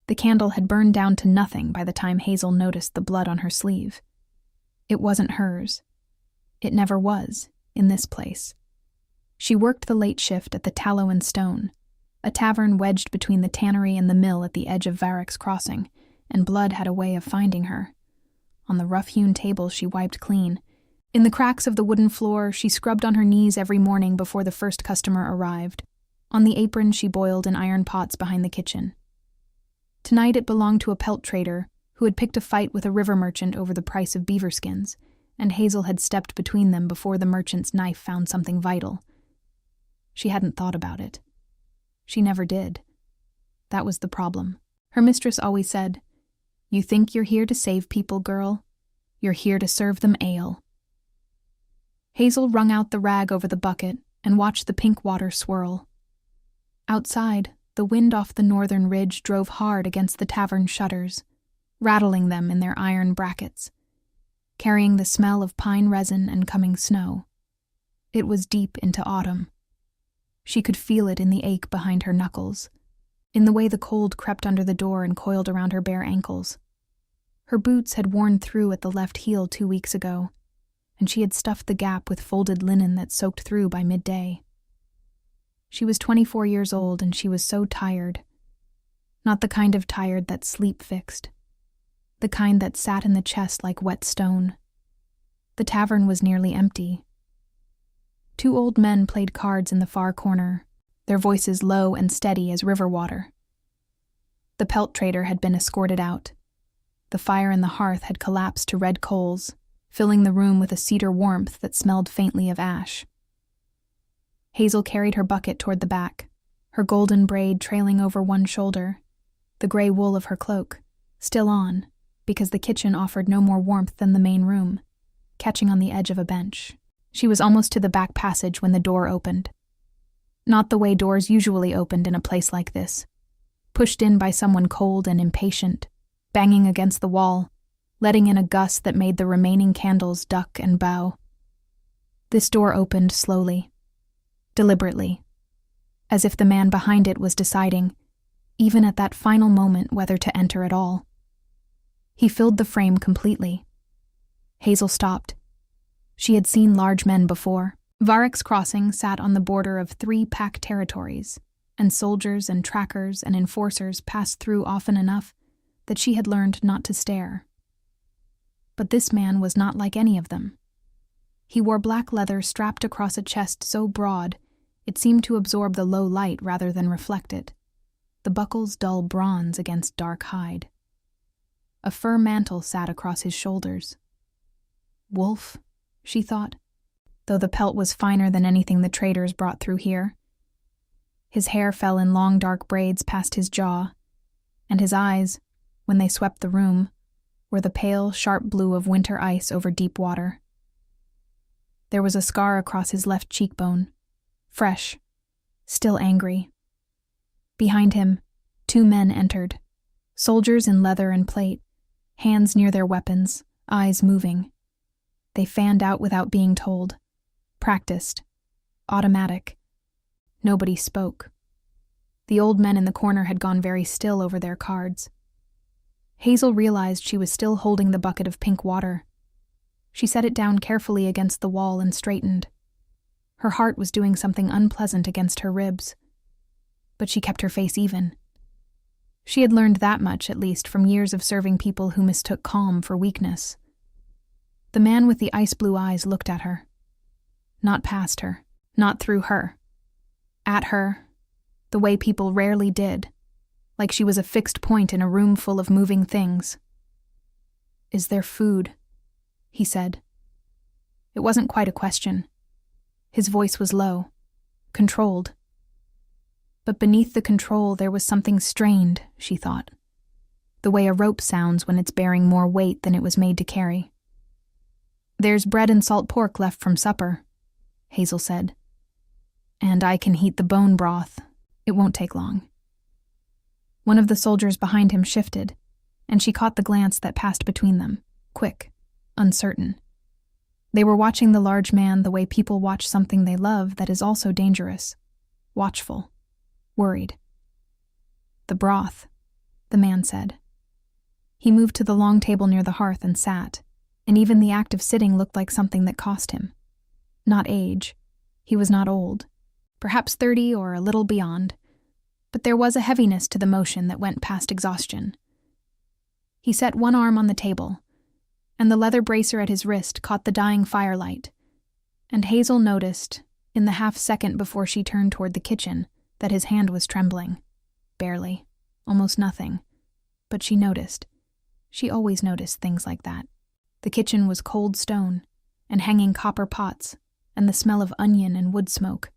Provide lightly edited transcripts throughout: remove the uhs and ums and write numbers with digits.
The candle had burned down to nothing by the time Hazel noticed the blood on her sleeve. It wasn't hers. It never was, in this place. She worked the late shift at the Tallow and Stone, a tavern wedged between the tannery and the mill at the edge of Varick's Crossing, and blood had a way of finding her. On the rough-hewn table she wiped clean. In the cracks of the wooden floor, she scrubbed on her knees every morning before the first customer arrived. On the apron she boiled in iron pots behind the kitchen. Tonight it belonged to a pelt trader who had picked a fight with a river merchant over the price of beaver skins, and Hazel had stepped between them before the merchant's knife found something vital. She hadn't thought about it. She never did. That was the problem. Her mistress always said, "You think you're here to save people, girl? You're here to serve them ale." Hazel wrung out the rag over the bucket and watched the pink water swirl. Outside, the wind off the northern ridge drove hard against the tavern shutters, rattling them in their iron brackets, carrying the smell of pine resin and coming snow. It was deep into autumn. She could feel it in the ache behind her knuckles, in the way the cold crept under the door and coiled around her bare ankles. Her boots had worn through at the left heel 2 weeks ago, and she had stuffed the gap with folded linen that soaked through by midday. She was 24 years old and she was so tired. Not the kind of tired that sleep fixed. The kind that sat in the chest like wet stone. The tavern was nearly empty. 2 old men played cards in the far corner, their voices low and steady as river water. The pelt trader had been escorted out. The fire in the hearth had collapsed to red coals, filling the room with a cedar warmth that smelled faintly of ash. Hazel carried her bucket toward the back, her golden braid trailing over one shoulder, the gray wool of her cloak, still on, because the kitchen offered no more warmth than the main room, catching on the edge of a bench. She was almost to the back passage when the door opened. Not the way doors usually opened in a place like this, pushed in by someone cold and impatient, banging against the wall, letting in a gust that made the remaining candles duck and bow. This door opened slowly, deliberately, as if the man behind it was deciding, even at that final moment, whether to enter at all. He filled the frame completely. Hazel stopped. She had seen large men before. Varick's Crossing sat on the border of 3 pack territories, and soldiers and trackers and enforcers passed through often enough that she had learned not to stare. But this man was not like any of them. He wore black leather strapped across a chest so broad it seemed to absorb the low light rather than reflect it, the buckles dull bronze against dark hide. A fur mantle sat across his shoulders. Wolf, she thought, though the pelt was finer than anything the traders brought through here. His hair fell in long dark braids past his jaw, and his eyes, when they swept the room, were the pale, sharp blue of winter ice over deep water. There was a scar across his left cheekbone, fresh, still angry. Behind him, 2 men entered, soldiers in leather and plate, hands near their weapons, eyes moving. They fanned out without being told, practiced, automatic. Nobody spoke. The old men in the corner had gone very still over their cards. Hazel realized she was still holding the bucket of pink water. She set it down carefully against the wall and straightened. Her heart was doing something unpleasant against her ribs. But she kept her face even. She had learned that much, at least, from years of serving people who mistook calm for weakness. The man with the ice-blue eyes looked at her. Not past her, not through her. At her, the way people rarely did, like she was a fixed point in a room full of moving things. "Is there food?" he said. It wasn't quite a question. His voice was low, controlled. But beneath the control there was something strained, she thought. The way a rope sounds when it's bearing more weight than it was made to carry. "There's bread and salt pork left from supper," Hazel said. "And I can heat the bone broth. It won't take long." One of the soldiers behind him shifted, and she caught the glance that passed between them, quick, uncertain. They were watching the large man the way people watch something they love that is also dangerous, watchful, worried. The broth. the man said. He moved to the long table near the hearth and sat, and even the act of sitting looked like something that cost him. Not age. He was not old. Perhaps 30 or a little beyond, but there was a heaviness to the motion that went past exhaustion. He set one arm on the table, and the leather bracer at his wrist caught the dying firelight, and Hazel noticed, in the half-second before she turned toward the kitchen, that his hand was trembling. Barely. Almost nothing. But she noticed. She always noticed things like that. The kitchen was cold stone, and hanging copper pots, and the smell of onion and wood smoke.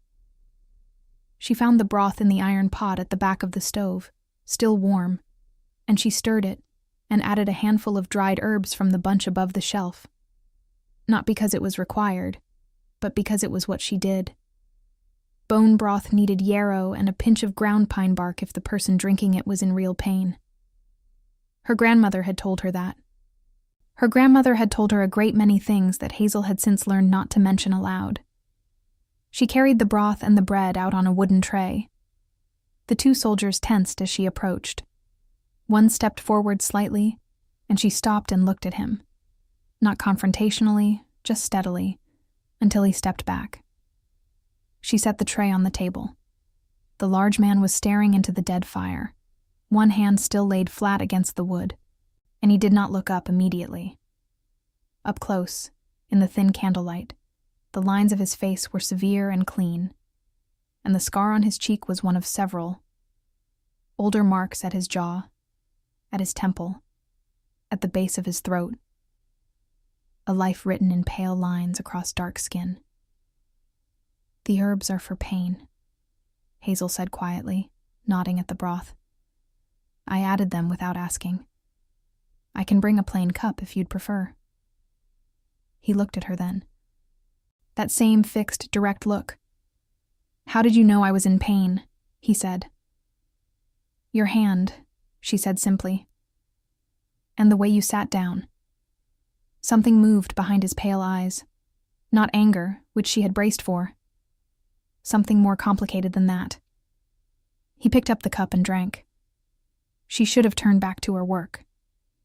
She found the broth in the iron pot at the back of the stove, still warm, and she stirred it and added a handful of dried herbs from the bunch above the shelf. Not because it was required, but because it was what she did. Bone broth needed yarrow and a pinch of ground pine bark if the person drinking it was in real pain. Her grandmother had told her that. Her grandmother had told her a great many things that Hazel had since learned not to mention aloud. She carried the broth and the bread out on a wooden tray. The two soldiers tensed as she approached. One stepped forward slightly, and she stopped and looked at him. Not confrontationally, just steadily, until he stepped back. She set the tray on the table. The large man was staring into the dead fire, one hand still laid flat against the wood, and he did not look up immediately. Up close, in the thin candlelight, the lines of his face were severe and clean, and the scar on his cheek was one of several. Older marks at his jaw, at his temple, at the base of his throat. A life written in pale lines across dark skin. "The herbs are for pain," Hazel said quietly, nodding at the broth. "I added them without asking. I can bring a plain cup if you'd prefer." He looked at her then. That same fixed, direct look. "How did you know I was in pain?" he said. "Your hand," she said simply. "And the way you sat down." Something moved behind his pale eyes. Not anger, which she had braced for. Something more complicated than that. He picked up the cup and drank. She should have turned back to her work.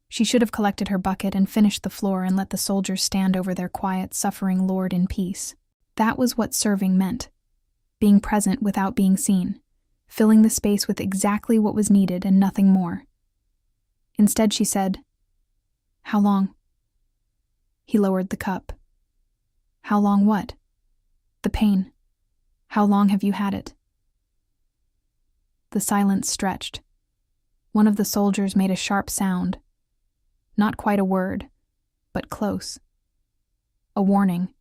She should have collected her bucket and finished the floor and let the soldiers stand over their quiet, suffering lord in peace. That was what serving meant. Being present without being seen, filling the space with exactly what was needed and nothing more. Instead, she said, "How long?" He lowered the cup. "How long what?" "The pain. How long have you had it?" The silence stretched. One of the soldiers made a sharp sound. Not quite a word, but close. A warning.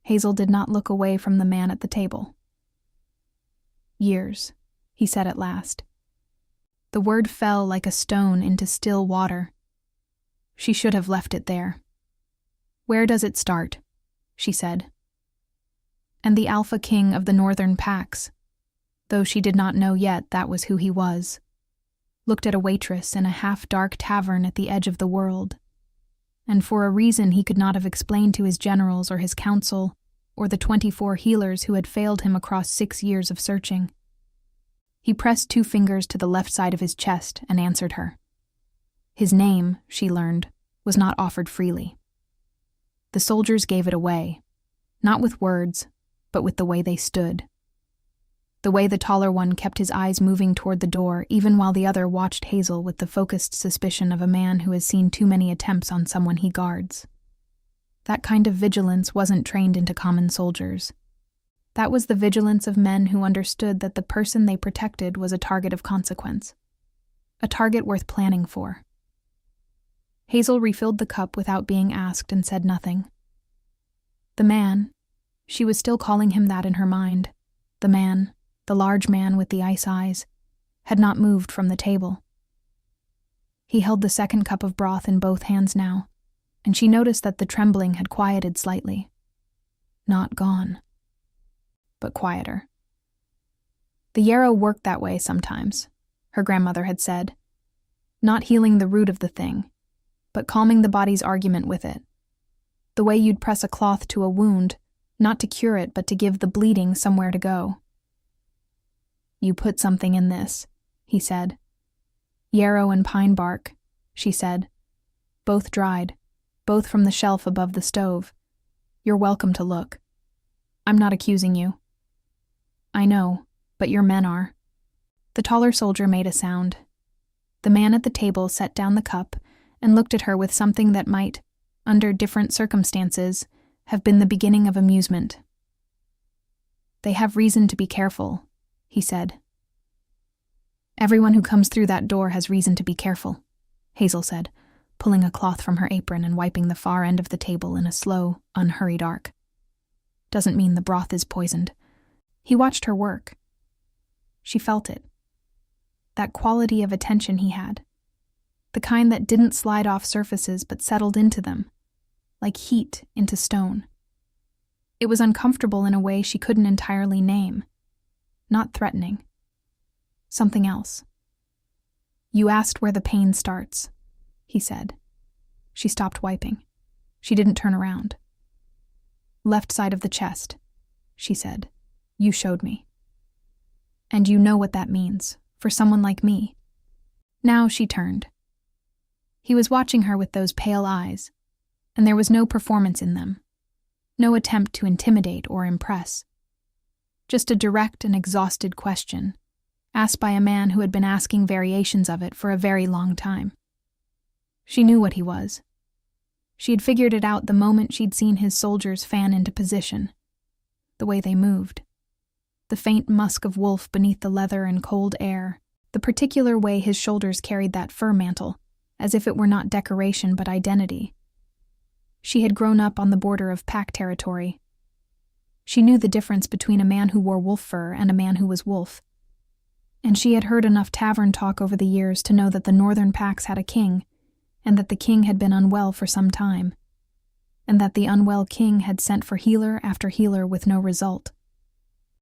Hazel did not look away from the man at the table. "Years," he said at last. The word fell like a stone into still water. She should have left it there. "Where does it start?" she said. And the alpha king of the northern packs, though she did not know yet that was who he was, looked at a waitress in a half-dark tavern at the edge of the world, and for a reason he could not have explained to his generals or his council or the 24 healers who had failed him across 6 years of searching. He pressed 2 fingers to the left side of his chest and answered her. His name, she learned, was not offered freely. The soldiers gave it away, not with words, but with the way they stood. The way the taller one kept his eyes moving toward the door even while the other watched Hazel with the focused suspicion of a man who has seen too many attempts on someone he guards. That kind of vigilance wasn't trained into common soldiers. That was the vigilance of men who understood that the person they protected was a target of consequence, a target worth planning for. Hazel refilled the cup without being asked and said nothing. The man, she was still calling him that in her mind, the man, the large man with the ice eyes, had not moved from the table. He held the second cup of broth in both hands now, and she noticed that the trembling had quieted slightly. Not gone, but quieter. The yarrow worked that way sometimes, her grandmother had said, not healing the root of the thing, but calming the body's argument with it. The way you'd press a cloth to a wound, not to cure it but to give the bleeding somewhere to go. "You put something in this," he said. "Yarrow and pine bark," she said. "Both dried, both from the shelf above the stove. You're welcome to look. I'm not accusing you." "I know, but your men are." The taller soldier made a sound. The man at the table set down the cup and looked at her with something that might, under different circumstances, have been the beginning of amusement. "They have reason to be careful," he said. "Everyone who comes through that door has reason to be careful," Hazel said, pulling a cloth from her apron and wiping the far end of the table in a slow, unhurried arc. "Doesn't mean the broth is poisoned." He watched her work. She felt it. That quality of attention he had. The kind that didn't slide off surfaces but settled into them, like heat into stone. It was uncomfortable in a way she couldn't entirely name. Not threatening. Something else. "You asked where the pain starts," he said. She stopped wiping. She didn't turn around. "Left side of the chest," she said. "You showed me. And you know what that means, for someone like me." Now she turned. He was watching her with those pale eyes, and there was no performance in them, no attempt to intimidate or impress. Just a direct and exhausted question, asked by a man who had been asking variations of it for a very long time. She knew what he was. She had figured it out the moment she'd seen his soldiers fan into position, the way they moved. The faint musk of wolf beneath the leather and cold air, the particular way his shoulders carried that fur mantle, as if it were not decoration but identity. She had grown up on the border of pack territory. She knew the difference between a man who wore wolf fur and a man who was wolf. And she had heard enough tavern talk over the years to know that the northern packs had a king, and that the king had been unwell for some time, and that the unwell king had sent for healer after healer with no result.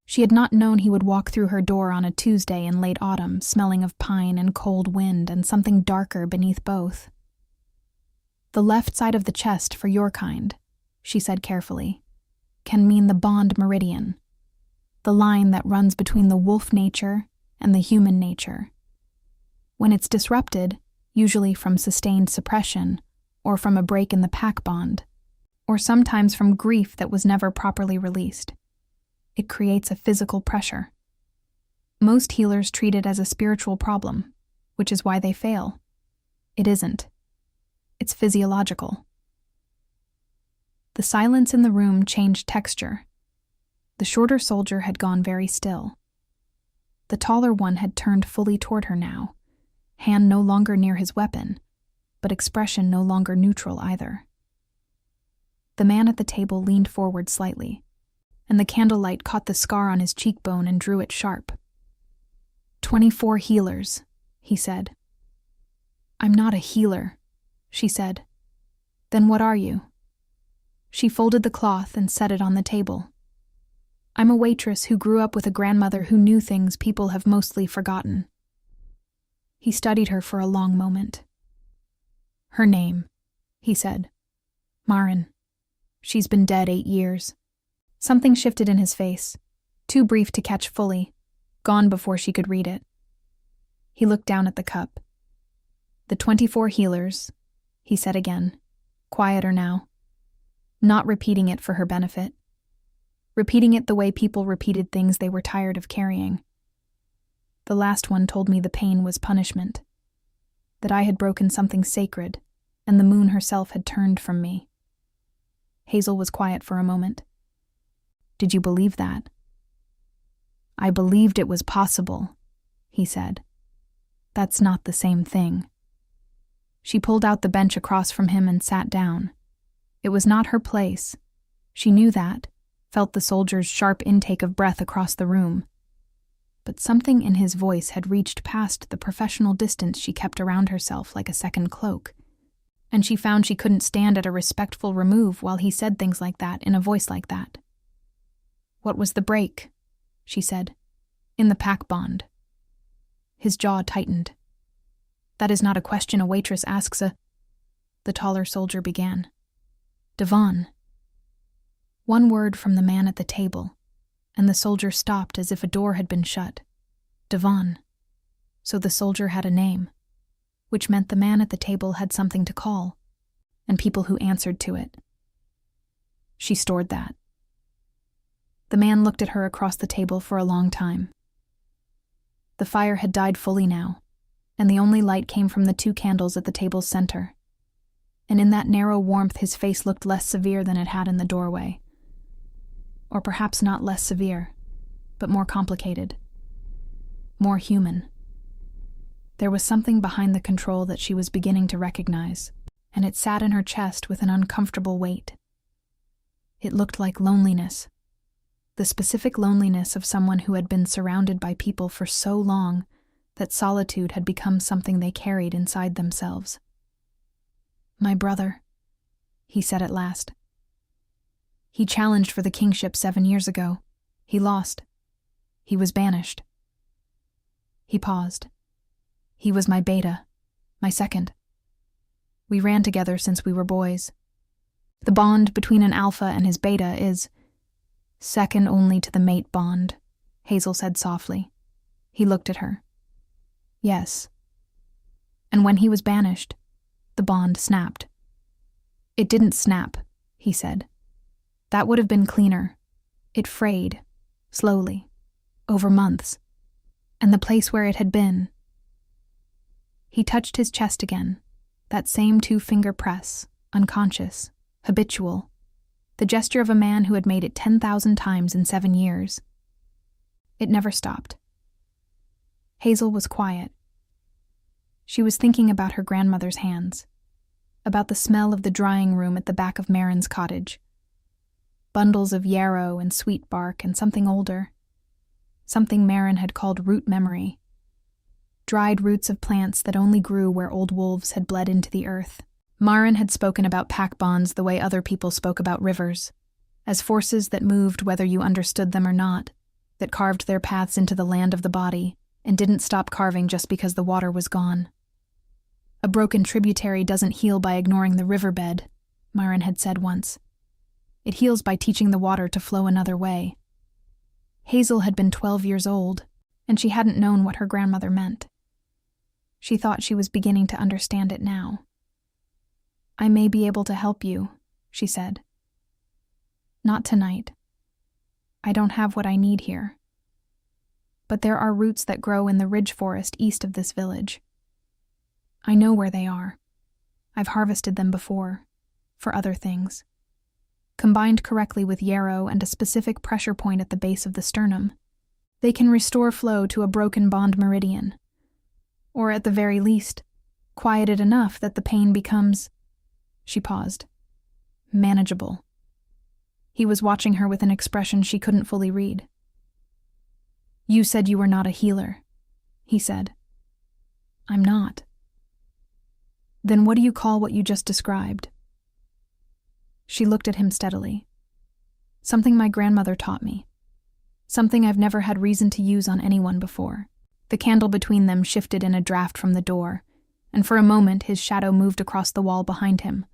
She had not known he would walk through her door on a Tuesday in late autumn, smelling of pine and cold wind and something darker beneath both. "The left side of the chest for your kind," she said carefully, "can mean the bond meridian, the line that runs between the wolf nature and the human nature. When it's disrupted, usually from sustained suppression, or from a break in the pack bond, or sometimes from grief that was never properly released, it creates a physical pressure. Most healers treat it as a spiritual problem, which is why they fail. It isn't. It's physiological." The silence in the room changed texture. The shorter soldier had gone very still. The taller one had turned fully toward her now, hand no longer near his weapon, but expression no longer neutral either. The man at the table leaned forward slightly, and the candlelight caught the scar on his cheekbone and drew it sharp. 24 healers, he said. "I'm not a healer," she said. "Then what are you?" She folded the cloth and set it on the table. "I'm a waitress who grew up with a grandmother who knew things people have mostly forgotten." He studied her for a long moment. "Her name," he said. "Maren. She's been dead 8 years. Something shifted in his face, too brief to catch fully, gone before she could read it. He looked down at the cup. "The 24 healers," he said again, quieter now, not repeating it for her benefit, repeating it the way people repeated things they were tired of carrying. "The last one told me the pain was punishment, that I had broken something sacred, and the moon herself had turned from me." Hazel was quiet for a moment. "Did you believe that?" "I believed it was possible," he said. "That's not the same thing." She pulled out the bench across from him and sat down. It was not her place. She knew that, felt the soldier's sharp intake of breath across the room. But something in his voice had reached past the professional distance she kept around herself like a second cloak, and she found she couldn't stand at a respectful remove while he said things like that in a voice like that. "What was the break?" she said. "In the pack bond." His jaw tightened. "That is not a question a waitress asks the taller soldier began. "Devon." One word from the man at the table, and the soldier stopped as if a door had been shut. Devon. So the soldier had a name. which meant the man at the table had something to call, and people who answered to it. She stored that. The man looked at her across the table for a long time. The fire had died fully now, and the only light came from the 2 candles at the table's center. And in that narrow warmth his face looked less severe than it had in the doorway. Or perhaps not less severe, but more complicated. More human. There was something behind the control that she was beginning to recognize, and it sat in her chest with an uncomfortable weight. It looked like loneliness. The specific loneliness of someone who had been surrounded by people for so long that solitude had become something they carried inside themselves. "My brother," he said at last. "He challenged for the kingship 7 years ago. He lost. He was banished." He paused. "He was my beta, my second. We ran together since we were boys. The bond between an alpha and his beta is second only to the mate bond," Hazel said softly. He looked at her. "Yes. And when he was banished, the bond snapped." "It didn't snap," he said. "That would have been cleaner. It frayed, slowly, over months. And the place where it had been..." He touched his chest again, that same 2-finger press, unconscious, habitual, the gesture of a man who had made it 10,000 times in 7 years. It never stopped. Hazel was quiet. She was thinking about her grandmother's hands, about the smell of the drying room at the back of Marin's cottage. Bundles of yarrow and sweet bark and something older, something Marin had called root memory. Dried roots of plants that only grew where old wolves had bled into the earth. Marin had spoken about pack bonds the way other people spoke about rivers, as forces that moved whether you understood them or not, that carved their paths into the land of the body and didn't stop carving just because the water was gone. "A broken tributary doesn't heal by ignoring the riverbed," Marin had said once. "It heals by teaching the water to flow another way." Hazel had been 12 years old, and she hadn't known what her grandmother meant. She thought she was beginning to understand it now. "I may be able to help you," she said. "Not tonight. I don't have what I need here. But there are roots that grow in the ridge forest east of this village. I know where they are. I've harvested them before, for other things. Combined correctly with yarrow and a specific pressure point at the base of the sternum, they can restore flow to a broken bond meridian. Or at the very least, quiet it enough that the pain becomes..." She paused. "Manageable." He was watching her with an expression she couldn't fully read. "You said you were not a healer," he said. "I'm not." "Then what do you call what you just described?" She looked at him steadily. "Something my grandmother taught me. Something I've never had reason to use on anyone before." The candle between them shifted in a draft from the door, and for a moment his shadow moved across the wall behind him,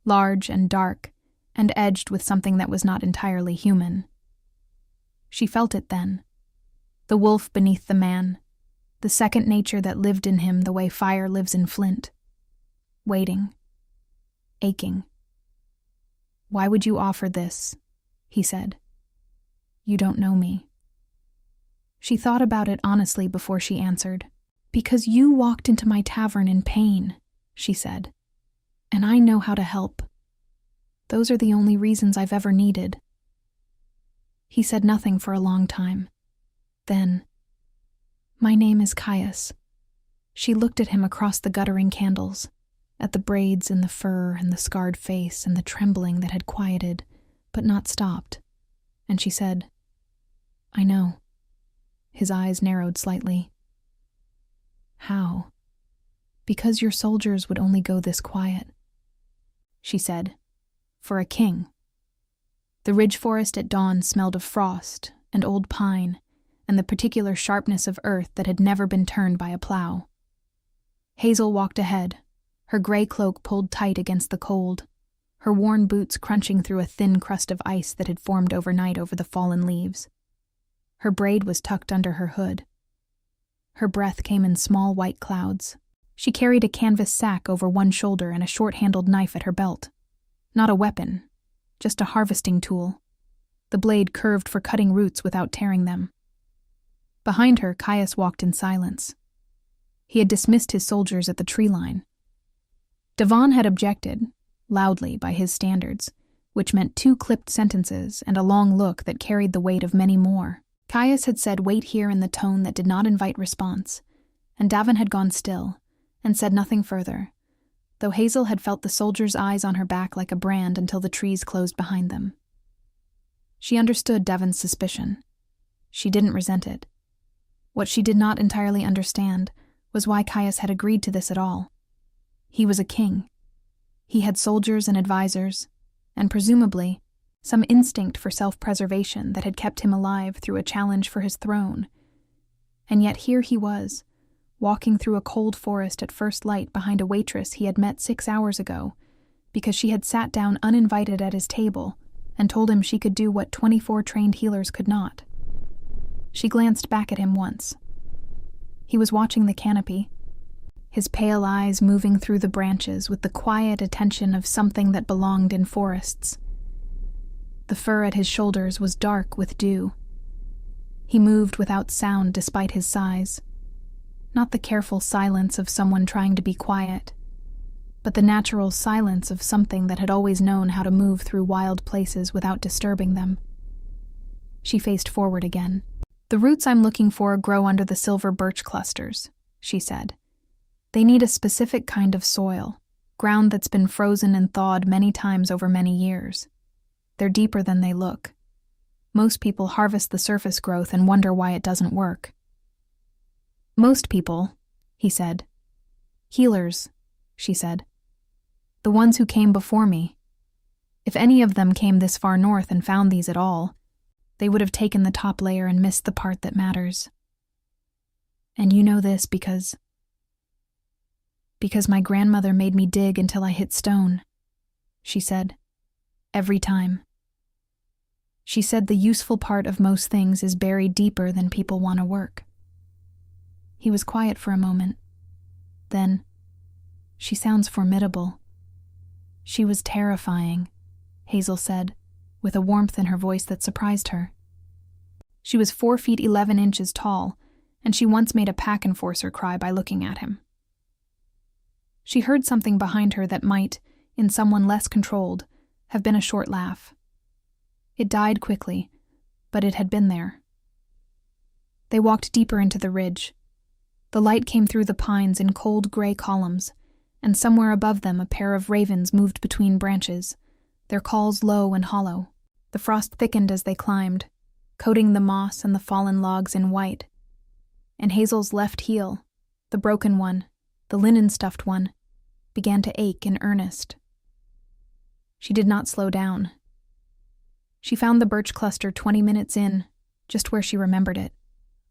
large and dark, and edged with something that was not entirely human. She felt it then. The wolf beneath the man, the second nature that lived in him the way fire lives in flint. Waiting. Aching. "Why would you offer this?" he said. "You don't know me." She thought about it honestly before she answered. "Because you walked into my tavern in pain," she said. "And I know how to help. Those are the only reasons I've ever needed." He said nothing for a long time. Then, "My name is Caius." She looked at him across the guttering candles, at the braids and the fur and the scarred face and the trembling that had quieted, but not stopped, and she said, "I know." His eyes narrowed slightly. "How?" "Because your soldiers would only go this quiet," she said, "for a king." The ridge forest at dawn smelled of frost and old pine and the particular sharpness of earth that had never been turned by a plow. Hazel walked ahead, her gray cloak pulled tight against the cold, her worn boots crunching through a thin crust of ice that had formed overnight over the fallen leaves. Her braid was tucked under her hood. Her breath came in small white clouds, She carried a canvas sack over one shoulder and a short-handled knife at her belt. Not a weapon, just a harvesting tool. The blade curved for cutting roots without tearing them. Behind her, Caius walked in silence. He had dismissed his soldiers at the tree line. Devon had objected, loudly by his standards, which meant 2 clipped sentences and a long look that carried the weight of many more. Caius had said wait here in the tone that did not invite response, and Davin had gone still, and said nothing further, though Hazel had felt the soldier's eyes on her back like a brand until the trees closed behind them. She understood Davin's suspicion. She didn't resent it. What she did not entirely understand was why Caius had agreed to this at all. He was a king. He had soldiers and advisors, and presumably some instinct for self-preservation that had kept him alive through a challenge for his throne. And yet here he was, walking through a cold forest at first light behind a waitress he had met 6 hours ago, because she had sat down uninvited at his table and told him she could do what 24 trained healers could not. She glanced back at him once. He was watching the canopy, his pale eyes moving through the branches with the quiet attention of something that belonged in forests. The fur at his shoulders was dark with dew. He moved without sound despite his size. Not the careful silence of someone trying to be quiet, but the natural silence of something that had always known how to move through wild places without disturbing them. She faced forward again. "The roots I'm looking for grow under the silver birch clusters," she said. "They need a specific kind of soil, ground that's been frozen and thawed many times over many years. They're deeper than they look. Most people harvest the surface growth and wonder why it doesn't work." "Most people," he said. "Healers," she said. "The ones who came before me. If any of them came this far north and found these at all, they would have taken the top layer and missed the part that matters. And you know this because my grandmother made me dig until I hit stone," she said. "Every time. She said the useful part of most things is buried deeper than people want to work." He was quiet for a moment. Then, "She sounds formidable." "She was terrifying," Hazel said, with a warmth in her voice that surprised her. She was 4 feet 11 inches tall, and she once made a pack enforcer cry by looking at him. She heard something behind her that might, in someone less controlled, have been a short laugh. It died quickly, but it had been there. They walked deeper into the ridge. The light came through the pines in cold gray columns, and somewhere above them a pair of ravens moved between branches, their calls low and hollow. The frost thickened as they climbed, coating the moss and the fallen logs in white. And Hazel's left heel, the broken one, the linen-stuffed one, began to ache in earnest. She did not slow down. She found the birch cluster 20 minutes in, just where she remembered it,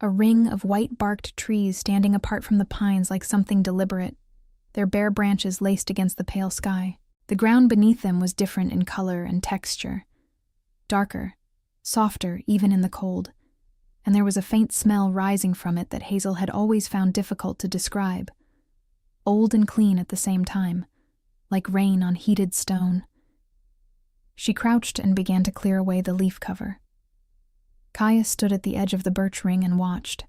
a ring of white-barked trees standing apart from the pines like something deliberate, their bare branches laced against the pale sky. The ground beneath them was different in color and texture, darker, softer even in the cold, and there was a faint smell rising from it that Hazel had always found difficult to describe, old and clean at the same time, like rain on heated stone. She crouched and began to clear away the leaf cover. Caius stood at the edge of the birch ring and watched.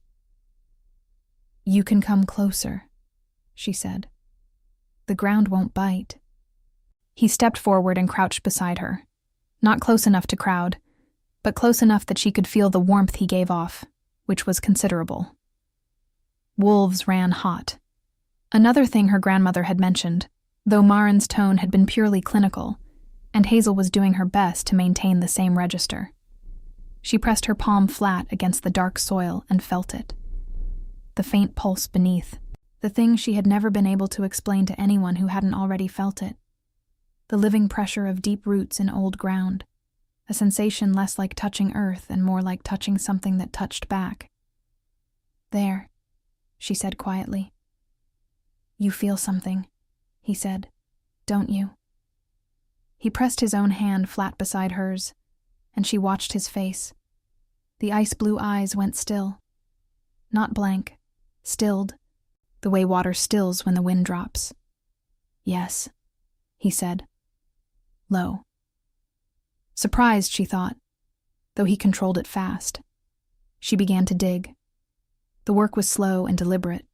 "You can come closer," she said. "The ground won't bite." He stepped forward and crouched beside her, not close enough to crowd, but close enough that she could feel the warmth he gave off, which was considerable. Wolves ran hot. Another thing her grandmother had mentioned, though Marin's tone had been purely clinical, and Hazel was doing her best to maintain the same register. She pressed her palm flat against the dark soil and felt it. The faint pulse beneath, the thing she had never been able to explain to anyone who hadn't already felt it. The living pressure of deep roots in old ground, a sensation less like touching earth and more like touching something that touched back. "There," she said quietly. "You feel something," he said, "don't you?" He pressed his own hand flat beside hers, and she watched his face. The ice-blue eyes went still. Not blank, stilled, the way water stills when the wind drops. "Yes," he said, low. Surprised, she thought, though he controlled it fast. She began to dig. The work was slow and deliberate.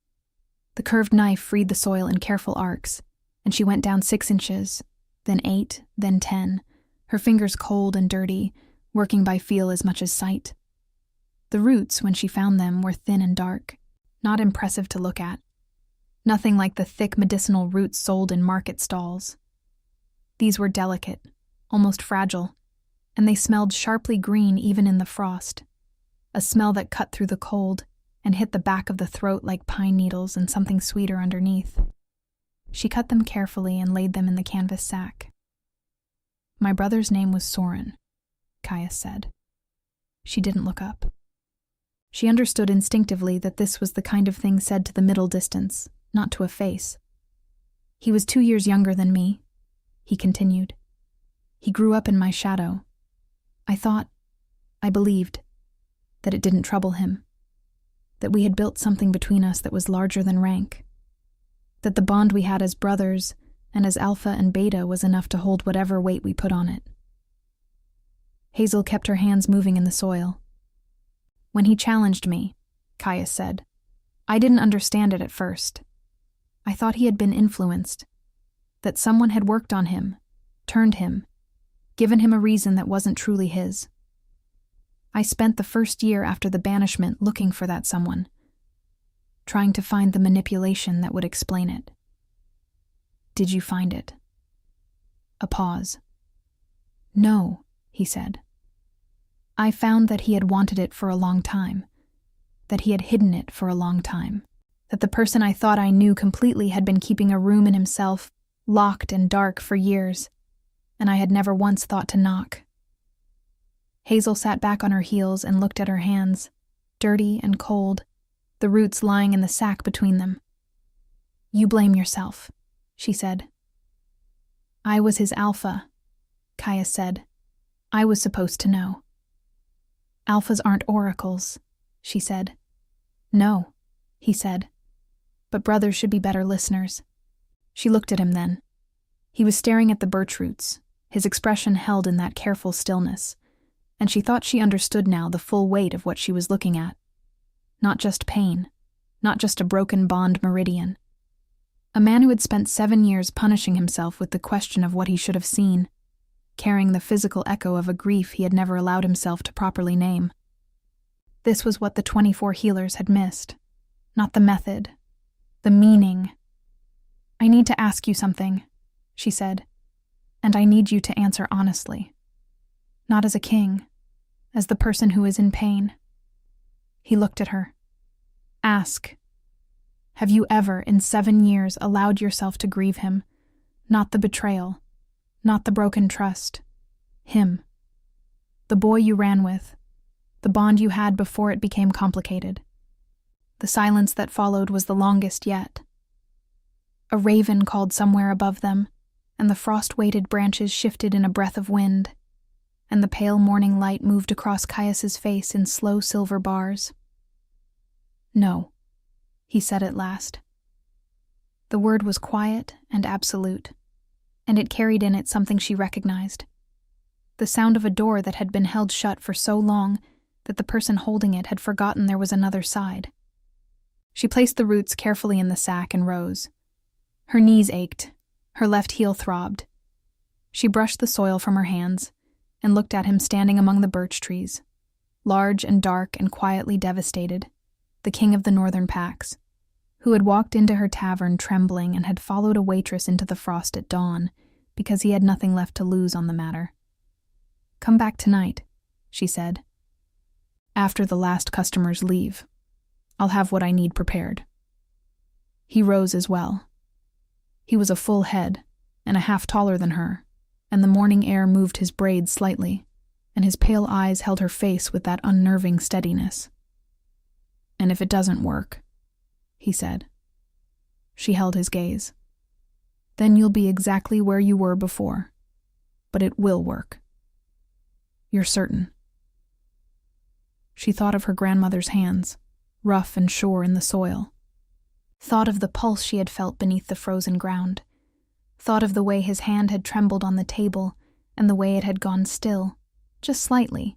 The curved knife freed the soil in careful arcs, and she went down 6 inches, then 8, then 10, her fingers cold and dirty, working by feel as much as sight. The roots, when she found them, were thin and dark, not impressive to look at. Nothing like the thick medicinal roots sold in market stalls. These were delicate, almost fragile, and they smelled sharply green even in the frost, a smell that cut through the cold and hit the back of the throat like pine needles and something sweeter underneath. She cut them carefully and laid them in the canvas sack. "My brother's name was Soren," Caius said. She didn't look up. She understood instinctively that this was the kind of thing said to the middle distance, not to a face. "He was 2 years younger than me," he continued. "He grew up in my shadow. I believed, that it didn't trouble him, that we had built something between us that was larger than rank, that the bond we had as brothers and as Alpha and Beta was enough to hold whatever weight we put on it." Hazel kept her hands moving in the soil. "When he challenged me," Caius said, "I didn't understand it at first. I thought he had been influenced, that someone had worked on him, turned him, given him a reason that wasn't truly his. I spent the first year after the banishment looking for that someone, trying to find the manipulation that would explain it." "Did you find it?" A pause. "No," he said. "I found that he had wanted it for a long time, that he had hidden it for a long time, that the person I thought I knew completely had been keeping a room in himself, locked and dark for years, and I had never once thought to knock." Hazel sat back on her heels and looked at her hands, dirty and cold, the roots lying in the sack between them. "You blame yourself," she said. "I was his alpha," Caius said. "I was supposed to know." "Alphas aren't oracles," she said. "No," he said. "But brothers should be better listeners." She looked at him then. He was staring at the birch roots, his expression held in that careful stillness, and she thought she understood now the full weight of what she was looking at. Not just pain, not just a broken bond meridian. A man who had spent 7 years punishing himself with the question of what he should have seen, carrying the physical echo of a grief he had never allowed himself to properly name. This was what the 24 healers had missed. Not the method, the meaning. "I need to ask you something," she said, "and I need you to answer honestly. Not as a king, as the person who is in pain." He looked at her. "Ask. Have you ever, in 7 years, allowed yourself to grieve him? Not the betrayal, not the broken trust. Him. The boy you ran with. The bond you had before it became complicated." The silence that followed was the longest yet. A raven called somewhere above them, and the frost-weighted branches shifted in a breath of wind, and the pale morning light moved across Caius's face in slow silver bars. "No," he said at last. The word was quiet and absolute, and it carried in it something she recognized. The sound of a door that had been held shut for so long that the person holding it had forgotten there was another side. She placed the roots carefully in the sack and rose. Her knees ached, her left heel throbbed. She brushed the soil from her hands and looked at him standing among the birch trees, large and dark and quietly devastated, the king of the northern packs, who had walked into her tavern trembling and had followed a waitress into the frost at dawn because he had nothing left to lose on the matter. "Come back tonight," she said. "After the last customers leave. I'll have what I need prepared." He rose as well. He was a full head, and a half taller than her, and the morning air moved his braids slightly, and his pale eyes held her face with that unnerving steadiness. "And if it doesn't work," he said. She held his gaze. "Then you'll be exactly where you were before. But it will work. You're certain." She thought of her grandmother's hands, rough and sure in the soil. Thought of the pulse she had felt beneath the frozen ground. Thought of the way his hand had trembled on the table and the way it had gone still, just slightly,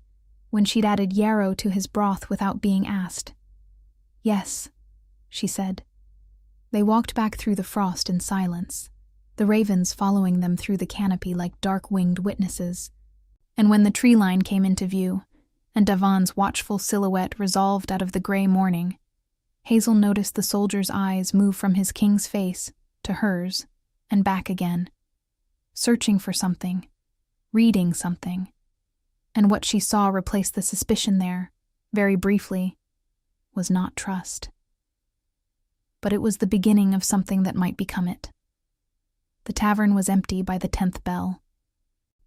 when she'd added yarrow to his broth without being asked. "Yes," she said. They walked back through the frost in silence, the ravens following them through the canopy like dark-winged witnesses. And when the tree line came into view, and Davon's watchful silhouette resolved out of the gray morning, Hazel noticed the soldier's eyes move from his king's face to hers and back again, searching for something, reading something. And what she saw replace the suspicion there, very briefly, was not trust. But it was the beginning of something that might become it. The tavern was empty by the 10th bell.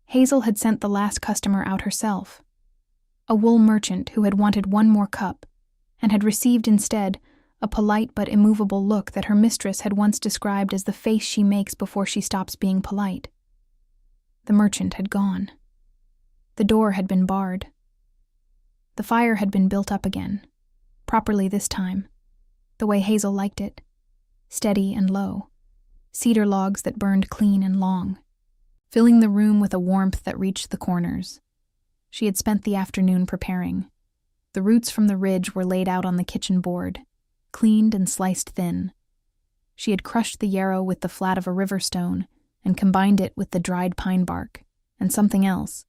Hazel had sent the last customer out herself, a wool merchant who had wanted one more cup, and had received instead a polite but immovable look that her mistress had once described as the face she makes before she stops being polite. The merchant had gone. The door had been barred. The fire had been built up again, properly this time, the way Hazel liked it, steady and low, cedar logs that burned clean and long, filling the room with a warmth that reached the corners. She had spent the afternoon preparing. The roots from the ridge were laid out on the kitchen board, cleaned and sliced thin. She had crushed the yarrow with the flat of a river stone and combined it with the dried pine bark, and something else.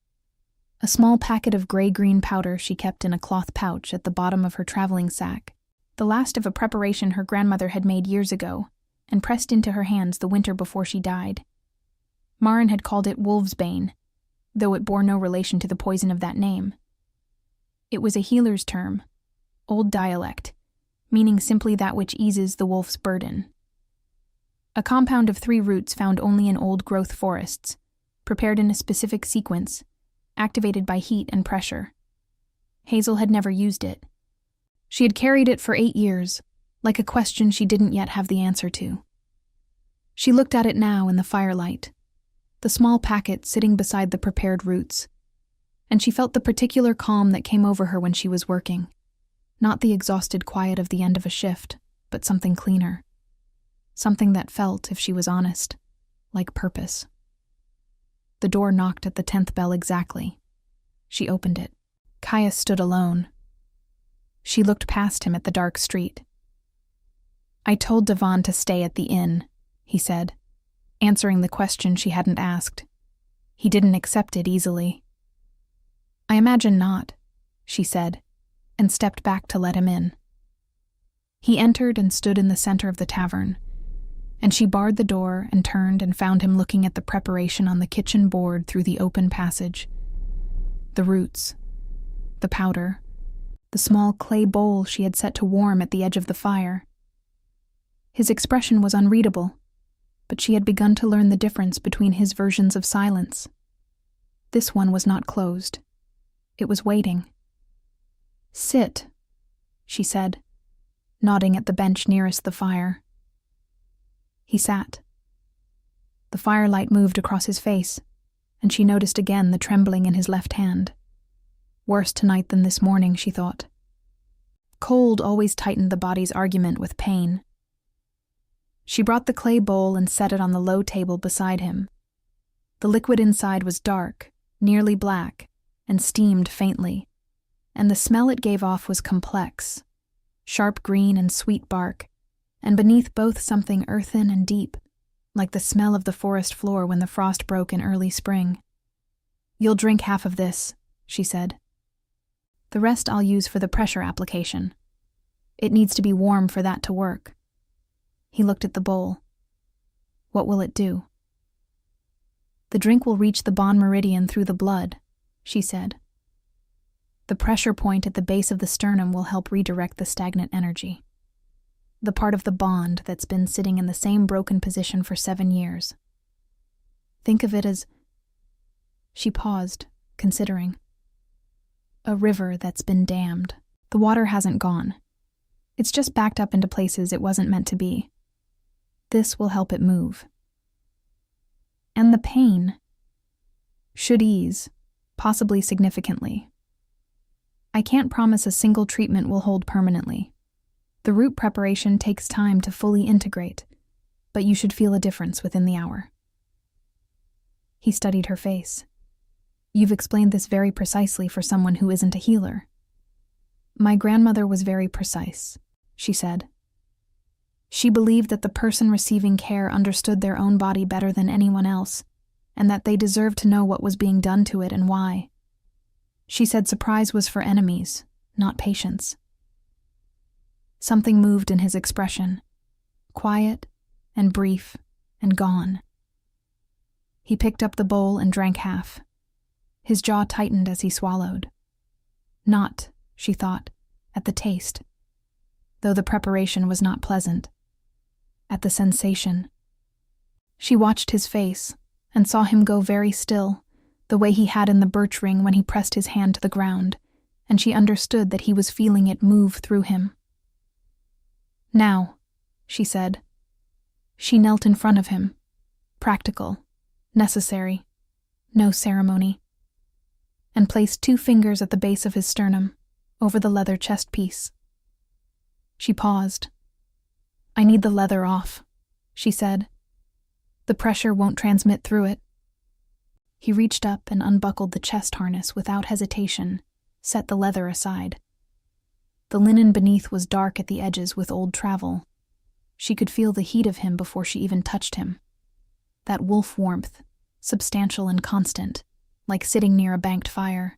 A small packet of gray-green powder she kept in a cloth pouch at the bottom of her traveling sack, the last of a preparation her grandmother had made years ago, and pressed into her hands the winter before she died. Marin had called it wolf's bane, though it bore no relation to the poison of that name. It was a healer's term, old dialect, meaning simply that which eases the wolf's burden. A compound of 3 roots found only in old-growth forests, prepared in a specific sequence, activated by heat and pressure. Hazel had never used it. She had carried it for 8 years, like a question she didn't yet have the answer to. She looked at it now in the firelight, the small packet sitting beside the prepared roots, and she felt the particular calm that came over her when she was working. Not the exhausted quiet of the end of a shift, but something cleaner. Something that felt, if she was honest, like purpose. The door knocked at the 10th bell exactly. She opened it. Caius stood alone. She looked past him at the dark street. "I told Devon to stay at the inn," he said, answering the question she hadn't asked. He didn't accept it easily. "I imagine not," she said, and stepped back to let him in. He entered and stood in the center of the tavern, and she barred the door and turned and found him looking at the preparation on the kitchen board through the open passage. The roots, the powder, the small clay bowl she had set to warm at the edge of the fire. His expression was unreadable, but she had begun to learn the difference between his versions of silence. This one was not closed. It was waiting. "Sit," she said, nodding at the bench nearest the fire. He sat. The firelight moved across his face, and she noticed again the trembling in his left hand. Worse tonight than this morning, she thought. Cold always tightened the body's argument with pain. She brought the clay bowl and set it on the low table beside him. The liquid inside was dark, nearly black, and steamed faintly, and the smell it gave off was complex, sharp green and sweet bark, and beneath both something earthen and deep, like the smell of the forest floor when the frost broke in early spring. "You'll drink half of this," she said. "The rest I'll use for the pressure application. It needs to be warm for that to work." He looked at the bowl. "What will it do?" "The drink will reach the bon meridian through the blood," she said. "The pressure point at the base of the sternum will help redirect the stagnant energy. The part of the bond that's been sitting in the same broken position for 7 years. Think of it as..." She paused, considering. "A river that's been dammed. The water hasn't gone. It's just backed up into places it wasn't meant to be. This will help it move. And the pain should ease, possibly significantly. I can't promise a single treatment will hold permanently. The root preparation takes time to fully integrate, but you should feel a difference within the hour. He studied her face. You've explained this very precisely for someone who isn't a healer. My grandmother was very precise, she said. She believed that the person receiving care understood their own body better than anyone else, and that they deserved to know what was being done to it and why. She said surprise was for enemies, not patients. Something moved in his expression, quiet and brief and gone. He picked up the bowl and drank half. His jaw tightened as he swallowed. Not, she thought, at the taste, though the preparation was not pleasant. At the sensation. She watched his face and saw him go very still, the way he had in the birch ring when he pressed his hand to the ground, and she understood that he was feeling it move through him. Now, she said. She knelt in front of him. Practical, necessary, no ceremony. And placed 2 fingers at the base of his sternum, over the leather chest piece. She paused. I need the leather off, she said. The pressure won't transmit through it. He reached up and unbuckled the chest harness without hesitation, set the leather aside. The linen beneath was dark at the edges with old travel. She could feel the heat of him before she even touched him. That wolf warmth, substantial and constant, like sitting near a banked fire.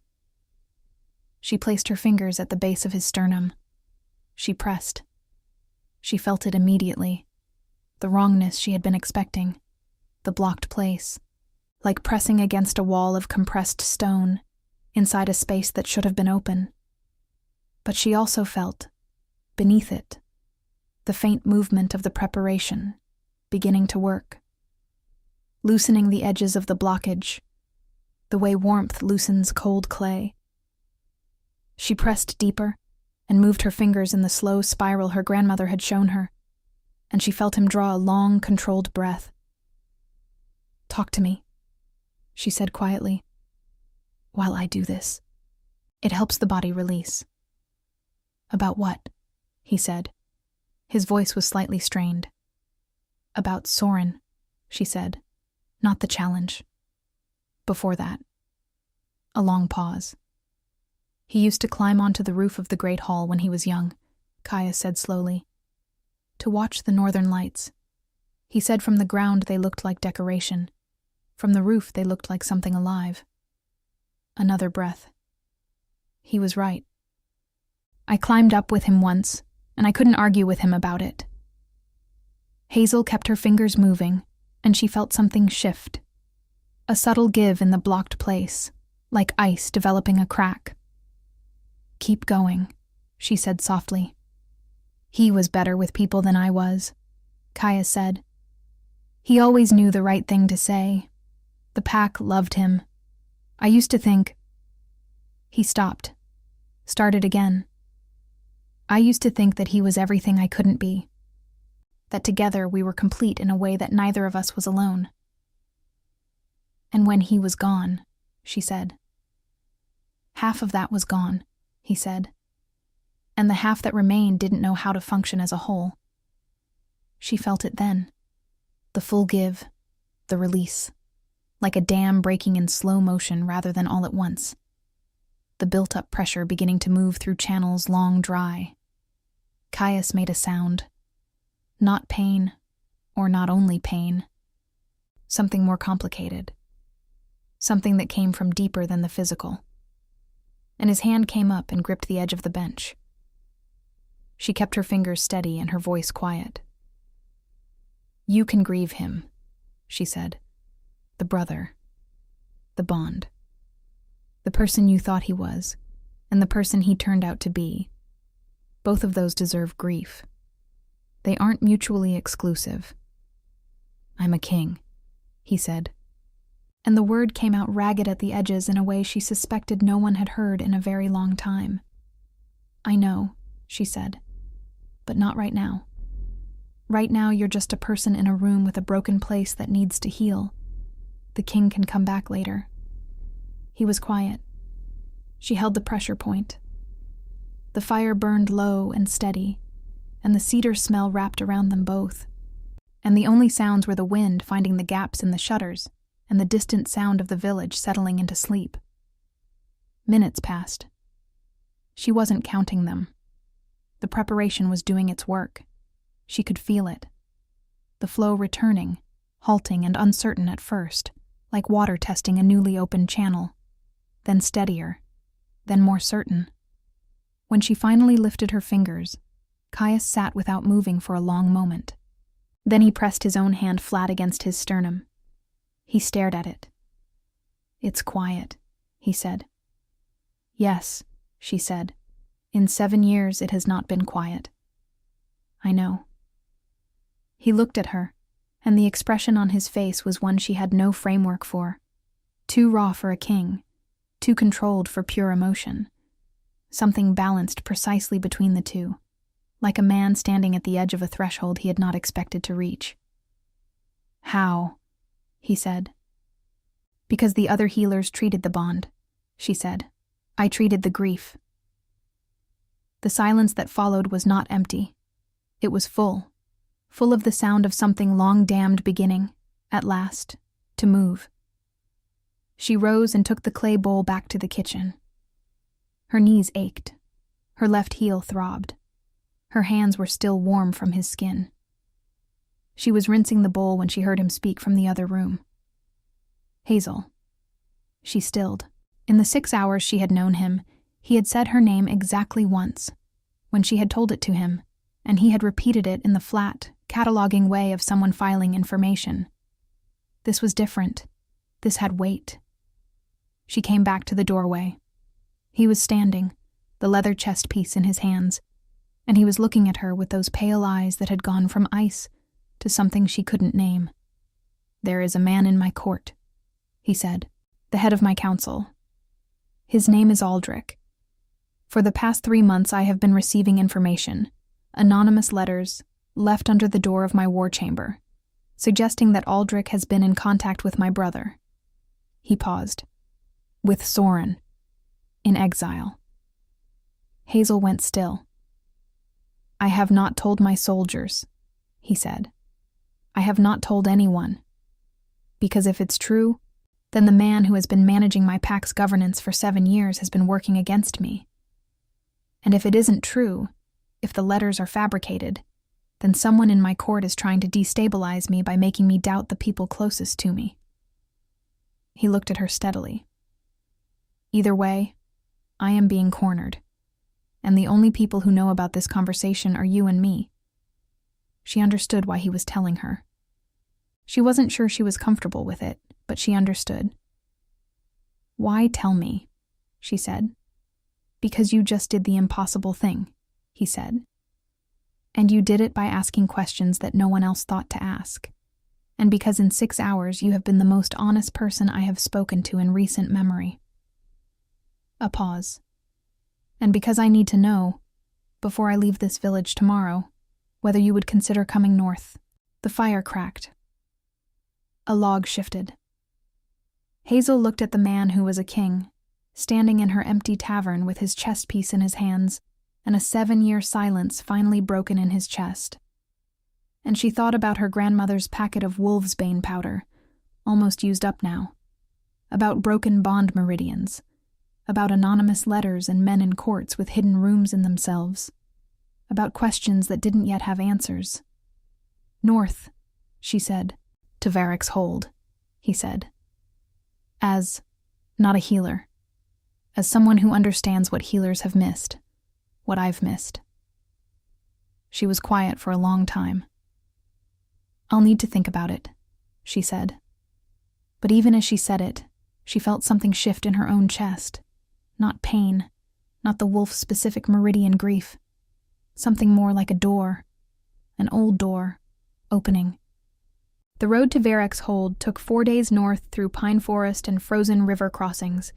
She placed her fingers at the base of his sternum. She pressed. She felt it immediately. The wrongness she had been expecting. The blocked place. Like pressing against a wall of compressed stone, inside a space that should have been open. But she also felt, beneath it, the faint movement of the preparation, beginning to work. Loosening the edges of the blockage, the way warmth loosens cold clay. She pressed deeper and moved her fingers in the slow spiral her grandmother had shown her, and she felt him draw a long, controlled breath. Talk to me, she said quietly. While I do this, it helps the body release. About what? He said. His voice was slightly strained. About Soren, she said, not the challenge. Before that. A long pause. He used to climb onto the roof of the great hall when he was young, Caius said slowly. To watch the northern lights. He said from the ground they looked like decoration. From the roof they looked like something alive. Another breath. He was right. I climbed up with him once, and I couldn't argue with him about it. Hazel kept her fingers moving, and she felt something shift. A subtle give in the blocked place, like ice developing a crack. Keep going, she said softly. He was better with people than I was, Caius said. He always knew the right thing to say. The pack loved him. I used to think... He stopped. Started again. I used to think that he was everything I couldn't be. That together we were complete in a way that neither of us was alone. And when he was gone, she said. Half of that was gone, he said. And the half that remained didn't know how to function as a whole. She felt it then. The full give, the release. Like a dam breaking in slow motion rather than all at once. The built-up pressure beginning to move through channels long dry. Caius made a sound. Not pain, or not only pain. Something more complicated. Something that came from deeper than the physical. And his hand came up and gripped the edge of the bench. She kept her fingers steady and her voice quiet. You can grieve him, she said. The brother. The bond. The person you thought he was, and the person he turned out to be. Both of those deserve grief. They aren't mutually exclusive. I'm a king, he said. And the word came out ragged at the edges in a way she suspected no one had heard in a very long time. I know, she said. But not right now. Right now you're just a person in a room with a broken place that needs to heal. The king can come back later. He was quiet. She held the pressure point. The fire burned low and steady, and the cedar smell wrapped around them both. And the only sounds were the wind finding the gaps in the shutters and the distant sound of the village settling into sleep. Minutes passed. She wasn't counting them. The preparation was doing its work. She could feel it. The flow returning, halting and uncertain at first, like water testing a newly opened channel, then steadier, then more certain. When she finally lifted her fingers, Caius sat without moving for a long moment. Then he pressed his own hand flat against his sternum. He stared at it. "It's quiet," he said. "Yes," she said. "In 7 years it has not been quiet." "I know." He looked at her, and the expression on his face was one she had no framework for. Too raw for a king, too controlled for pure emotion. Something balanced precisely between the two, like a man standing at the edge of a threshold he had not expected to reach. "How?" he said. "Because the other healers treated the bond," she said. "I treated the grief." The silence that followed was not empty. It was full of the sound of something long damned beginning, at last, to move. She rose and took the clay bowl back to the kitchen. Her knees ached. Her left heel throbbed. Her hands were still warm from his skin. She was rinsing the bowl when she heard him speak from the other room. "Hazel." She stilled. In the 6 hours she had known him, he had said her name exactly once, when she had told it to him, and he had repeated it in the flat, cataloging way of someone filing information. This was different. This had weight. She came back to the doorway. He was standing, the leather chest piece in his hands, and he was looking at her with those pale eyes that had gone from ice to something she couldn't name. "There is a man in my court," he said, "the head of my council. His name is Aldrich. For the past 3 months I have been receiving information, anonymous letters, left under the door of my war chamber, suggesting that Aldrich has been in contact with my brother." He paused. "With Soren. In exile." Hazel went still. "I have not told my soldiers," he said. "I have not told anyone. Because if it's true, then the man who has been managing my pack's governance for 7 years has been working against me. And if it isn't true, if the letters are fabricated, then someone in my court is trying to destabilize me by making me doubt the people closest to me." He looked at her steadily. "Either way, I am being cornered, and the only people who know about this conversation are you and me." She understood why he was telling her. She wasn't sure she was comfortable with it, but she understood. "Why tell me?" she said. "Because you just did the impossible thing," he said. "And you did it by asking questions that no one else thought to ask. And because in 6 hours you have been the most honest person I have spoken to in recent memory." A pause. "And because I need to know, before I leave this village tomorrow, whether you would consider coming north." The fire cracked. A log shifted. Hazel looked at the man who was a king, standing in her empty tavern with his chest piece in his hands, and a 7-year silence finally broken in his chest. And she thought about her grandmother's packet of wolfsbane powder, almost used up now, about broken bond meridians, about anonymous letters and men in courts with hidden rooms in themselves, about questions that didn't yet have answers. "North," she said. "To Varick's Hold," he said. Not a healer. As someone who understands what healers have missed, what I've missed." She was quiet for a long time. "I'll need to think about it," she said. But even as she said it, she felt something shift in her own chest. Not pain, not the wolf-specific meridian grief. Something more like a door, an old door, opening. The road to Varick's Hold took 4 days north through pine forest and frozen river crossings,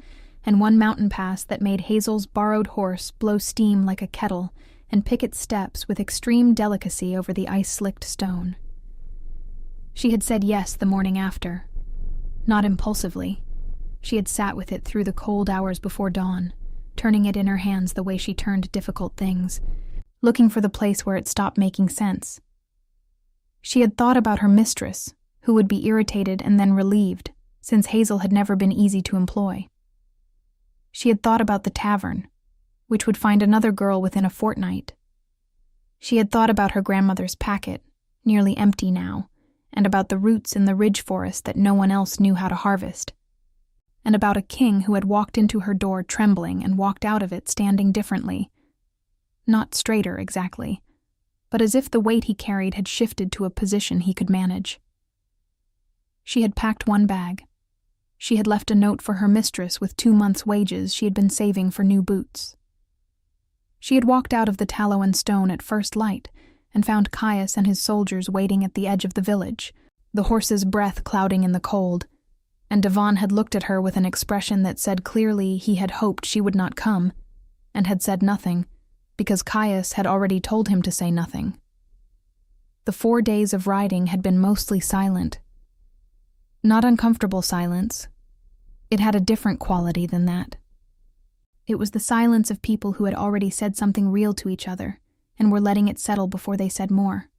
and one mountain pass that made Hazel's borrowed horse blow steam like a kettle and pick its steps with extreme delicacy over the ice-slicked stone. She had said yes the morning after. Not impulsively. She had sat with it through the cold hours before dawn, turning it in her hands the way she turned difficult things, looking for the place where it stopped making sense. She had thought about her mistress, who would be irritated and then relieved, since Hazel had never been easy to employ. She had thought about the tavern, which would find another girl within a fortnight. She had thought about her grandmother's packet, nearly empty now, and about the roots in the ridge forest that no one else knew how to harvest, and about a king who had walked into her door trembling and walked out of it standing differently. Not straighter, exactly, but as if the weight he carried had shifted to a position he could manage. She had packed one bag. She had left a note for her mistress with 2 months' wages she had been saving for new boots. She had walked out of the tallow and stone at first light and found Caius and his soldiers waiting at the edge of the village, the horse's breath clouding in the cold, and Devon had looked at her with an expression that said clearly he had hoped she would not come, and had said nothing, because Caius had already told him to say nothing. The 4 days of riding had been mostly silent. Not uncomfortable silence. It had a different quality than that. It was the silence of people who had already said something real to each other and were letting it settle before they said more.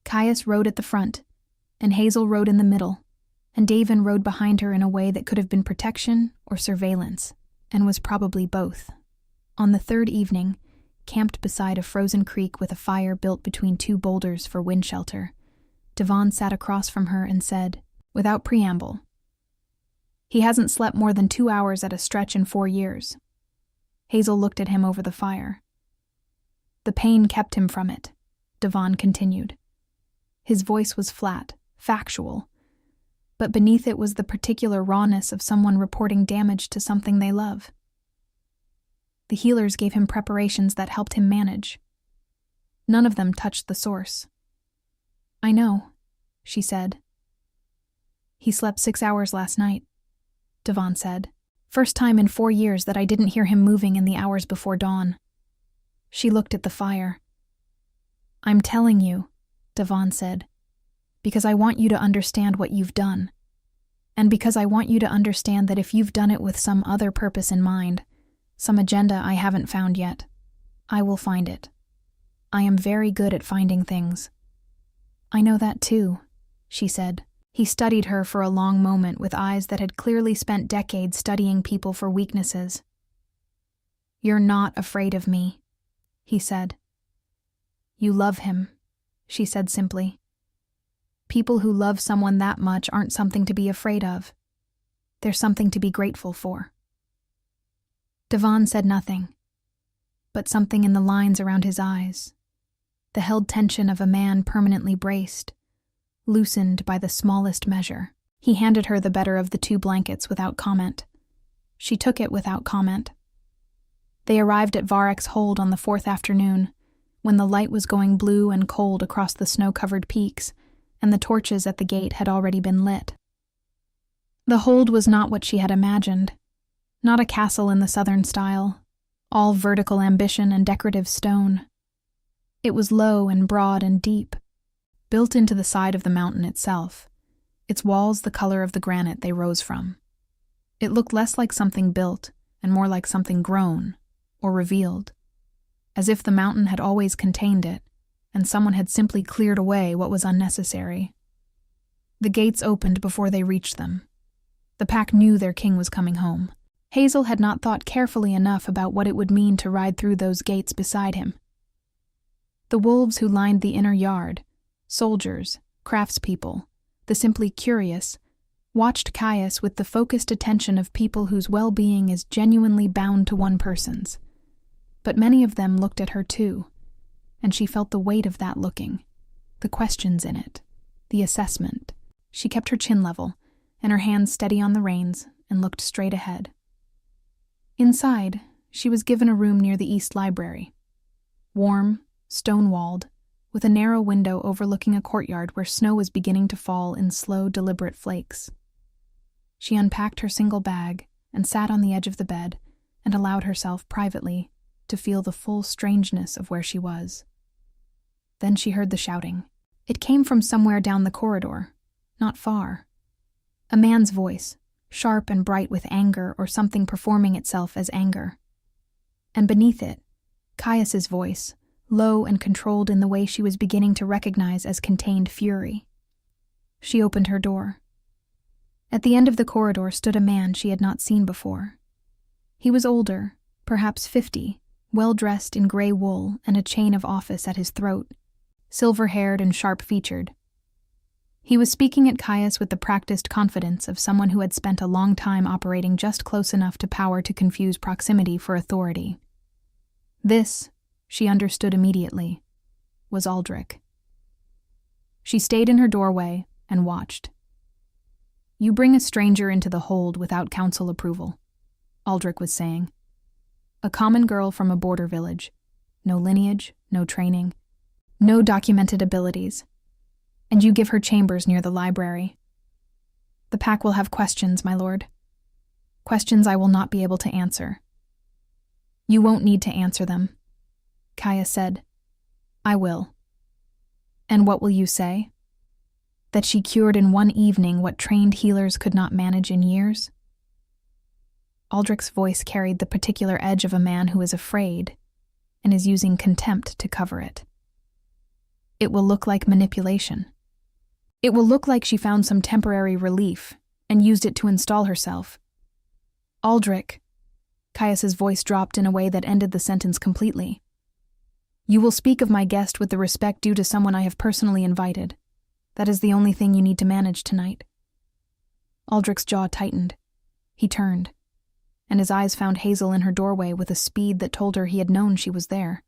Caius rode at the front, and Hazel rode in the middle, and Davin rode behind her in a way that could have been protection or surveillance, and was probably both. On the 3rd evening, camped beside a frozen creek with a fire built between 2 boulders for wind shelter, Devon sat across from her and said, without preamble, "He hasn't slept more than 2 hours at a stretch in 4 years." Hazel looked at him over the fire. "The pain kept him from it," Devon continued. His voice was flat, factual, but beneath it was the particular rawness of someone reporting damage to something they love. The healers gave him preparations that helped him manage. None of them touched the source. "I know," she said. "He slept 6 hours last night," Devon said. "First time in 4 years that I didn't hear him moving in the hours before dawn." She looked at the fire. "I'm telling you," Devon said, "because I want you to understand what you've done. And because I want you to understand that if you've done it with some other purpose in mind, some agenda I haven't found yet, I will find it. I am very good at finding things." "I know that too," she said. He studied her for a long moment with eyes that had clearly spent decades studying people for weaknesses. "You're not afraid of me," he said. "You love him," she said simply. "People who love someone that much aren't something to be afraid of. They're something to be grateful for." Devon said nothing, but something in the lines around his eyes, the held tension of a man permanently braced, loosened by the smallest measure. He handed her the better of the 2 blankets without comment. She took it without comment. They arrived at Varek's hold on the 4th afternoon, when the light was going blue and cold across the snow-covered peaks, and the torches at the gate had already been lit. The hold was not what she had imagined, not a castle in the southern style, all vertical ambition and decorative stone. It was low and broad and deep, built into the side of the mountain itself, its walls the color of the granite they rose from. It looked less like something built and more like something grown or revealed, as if the mountain had always contained it, and someone had simply cleared away what was unnecessary. The gates opened before they reached them. The pack knew their king was coming home. Hazel had not thought carefully enough about what it would mean to ride through those gates beside him. The wolves who lined the inner yard, soldiers, craftspeople, the simply curious, watched Caius with the focused attention of people whose well-being is genuinely bound to one person's. But many of them looked at her too, and she felt the weight of that looking, the questions in it, the assessment. She kept her chin level, and her hands steady on the reins, and looked straight ahead. Inside, she was given a room near the East Library. Warm, stone-walled, with a narrow window overlooking a courtyard where snow was beginning to fall in slow, deliberate flakes. She unpacked her single bag and sat on the edge of the bed and allowed herself, privately, to feel the full strangeness of where she was. Then she heard the shouting. It came from somewhere down the corridor, not far. A man's voice, sharp and bright with anger or something performing itself as anger. And beneath it, Caius's voice, low and controlled in the way she was beginning to recognize as contained fury. She opened her door. At the end of the corridor stood a man she had not seen before. He was older, perhaps 50, well-dressed in gray wool and a chain of office at his throat, silver-haired and sharp-featured. He was speaking at Caius with the practiced confidence of someone who had spent a long time operating just close enough to power to confuse proximity for authority. This, she understood immediately, was Aldrich. She stayed in her doorway and watched. "You bring a stranger into the hold without council approval," Aldrich was saying. "A common girl from a border village. No lineage, no training, no documented abilities. And you give her chambers near the library. The pack will have questions, my lord. Questions I will not be able to answer." "You won't need to answer them," Caius said. "I will." "And what will you say? That she cured in one evening what trained healers could not manage in years?" Aldrich's voice carried the particular edge of a man who is afraid and is using contempt to cover it. "It will look like manipulation. It will look like she found some temporary relief and used it to install herself." "Aldrich," Caius's voice dropped in a way that ended the sentence completely. "You will speak of my guest with the respect due to someone I have personally invited. That is the only thing you need to manage tonight." Aldrich's jaw tightened. He turned, and his eyes found Hazel in her doorway with a speed that told her he had known she was there.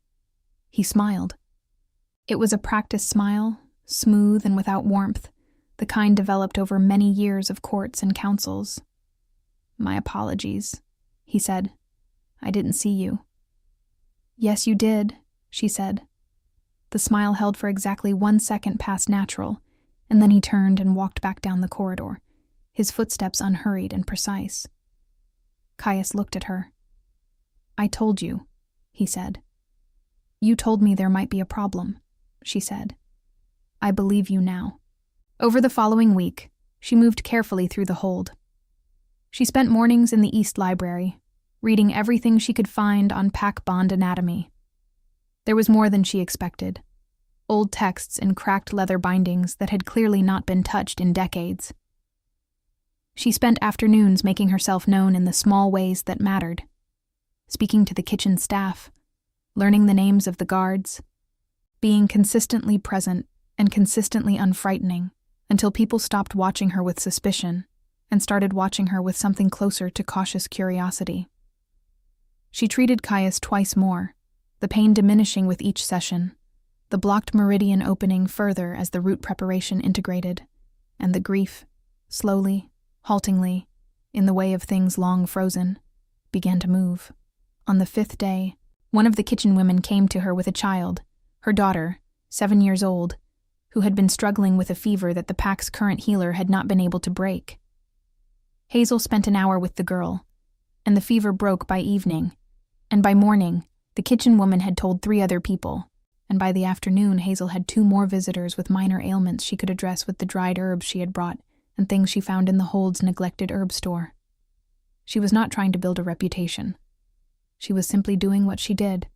He smiled. It was a practiced smile, smooth and without warmth, the kind developed over many years of courts and councils. "My apologies," he said. "I didn't see you." "Yes, you did," she said. The smile held for exactly 1 second past natural, and then he turned and walked back down the corridor, his footsteps unhurried and precise. Caius looked at her. "I told you," he said. "You told me there might be a problem," she said. "I believe you now." Over the following week, she moved carefully through the hold. She spent mornings in the East Library, reading everything she could find on pack bond anatomy. There was more than she expected. Old texts in cracked leather bindings that had clearly not been touched in decades. She spent afternoons making herself known in the small ways that mattered, speaking to the kitchen staff, learning the names of the guards, being consistently present and consistently unfrightening until people stopped watching her with suspicion and started watching her with something closer to cautious curiosity. She treated Caius twice more, the pain diminishing with each session, the blocked meridian opening further as the root preparation integrated, and the grief, slowly, haltingly, in the way of things long frozen, began to move. On the 5th day, one of the kitchen women came to her with a child, her daughter, 7 years old, who had been struggling with a fever that the pack's current healer had not been able to break. Hazel spent an hour with the girl, and the fever broke by evening, and by morning, the kitchen woman had told 3 other people, and by the afternoon Hazel had 2 more visitors with minor ailments she could address with the dried herbs she had brought and things she found in the hold's neglected herb store. She was not trying to build a reputation. She was simply doing what she did.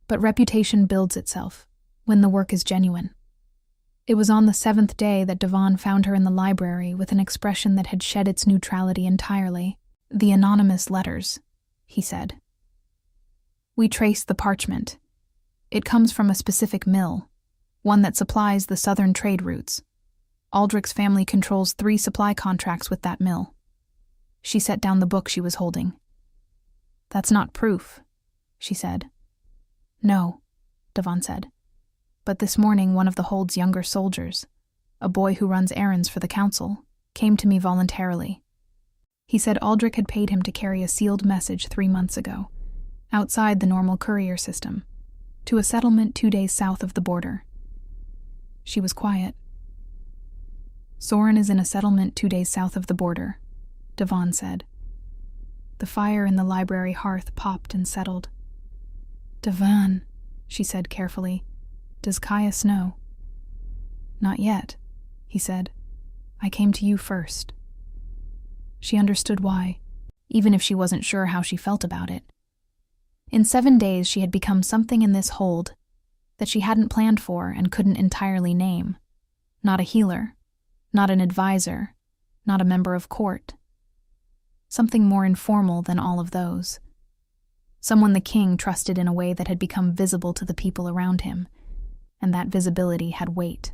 But reputation builds itself when the work is genuine. It was on the 7th day that Devon found her in the library with an expression that had shed its neutrality entirely. "The anonymous letters," he said. "We trace the parchment. It comes from a specific mill, one that supplies the southern trade routes. Aldrich's family controls 3 supply contracts with that mill." She set down the book she was holding. "That's not proof," she said. "No," Devon said. "But this morning one of the hold's younger soldiers, a boy who runs errands for the council, came to me voluntarily. He said Aldrich had paid him to carry a sealed message 3 months ago, outside the normal courier system, to a settlement 2 days south of the border." She was quiet. "Soren is in a settlement 2 days south of the border," Devon said. The fire in the library hearth popped and settled. "Devon," she said carefully, "does Caius know?" "Not yet," he said. "I came to you first." She understood why, even if she wasn't sure how she felt about it. In 7 days she had become something in this hold that she hadn't planned for and couldn't entirely name. Not a healer, not an advisor, not a member of court. Something more informal than all of those. Someone the king trusted in a way that had become visible to the people around him, and that visibility had weight.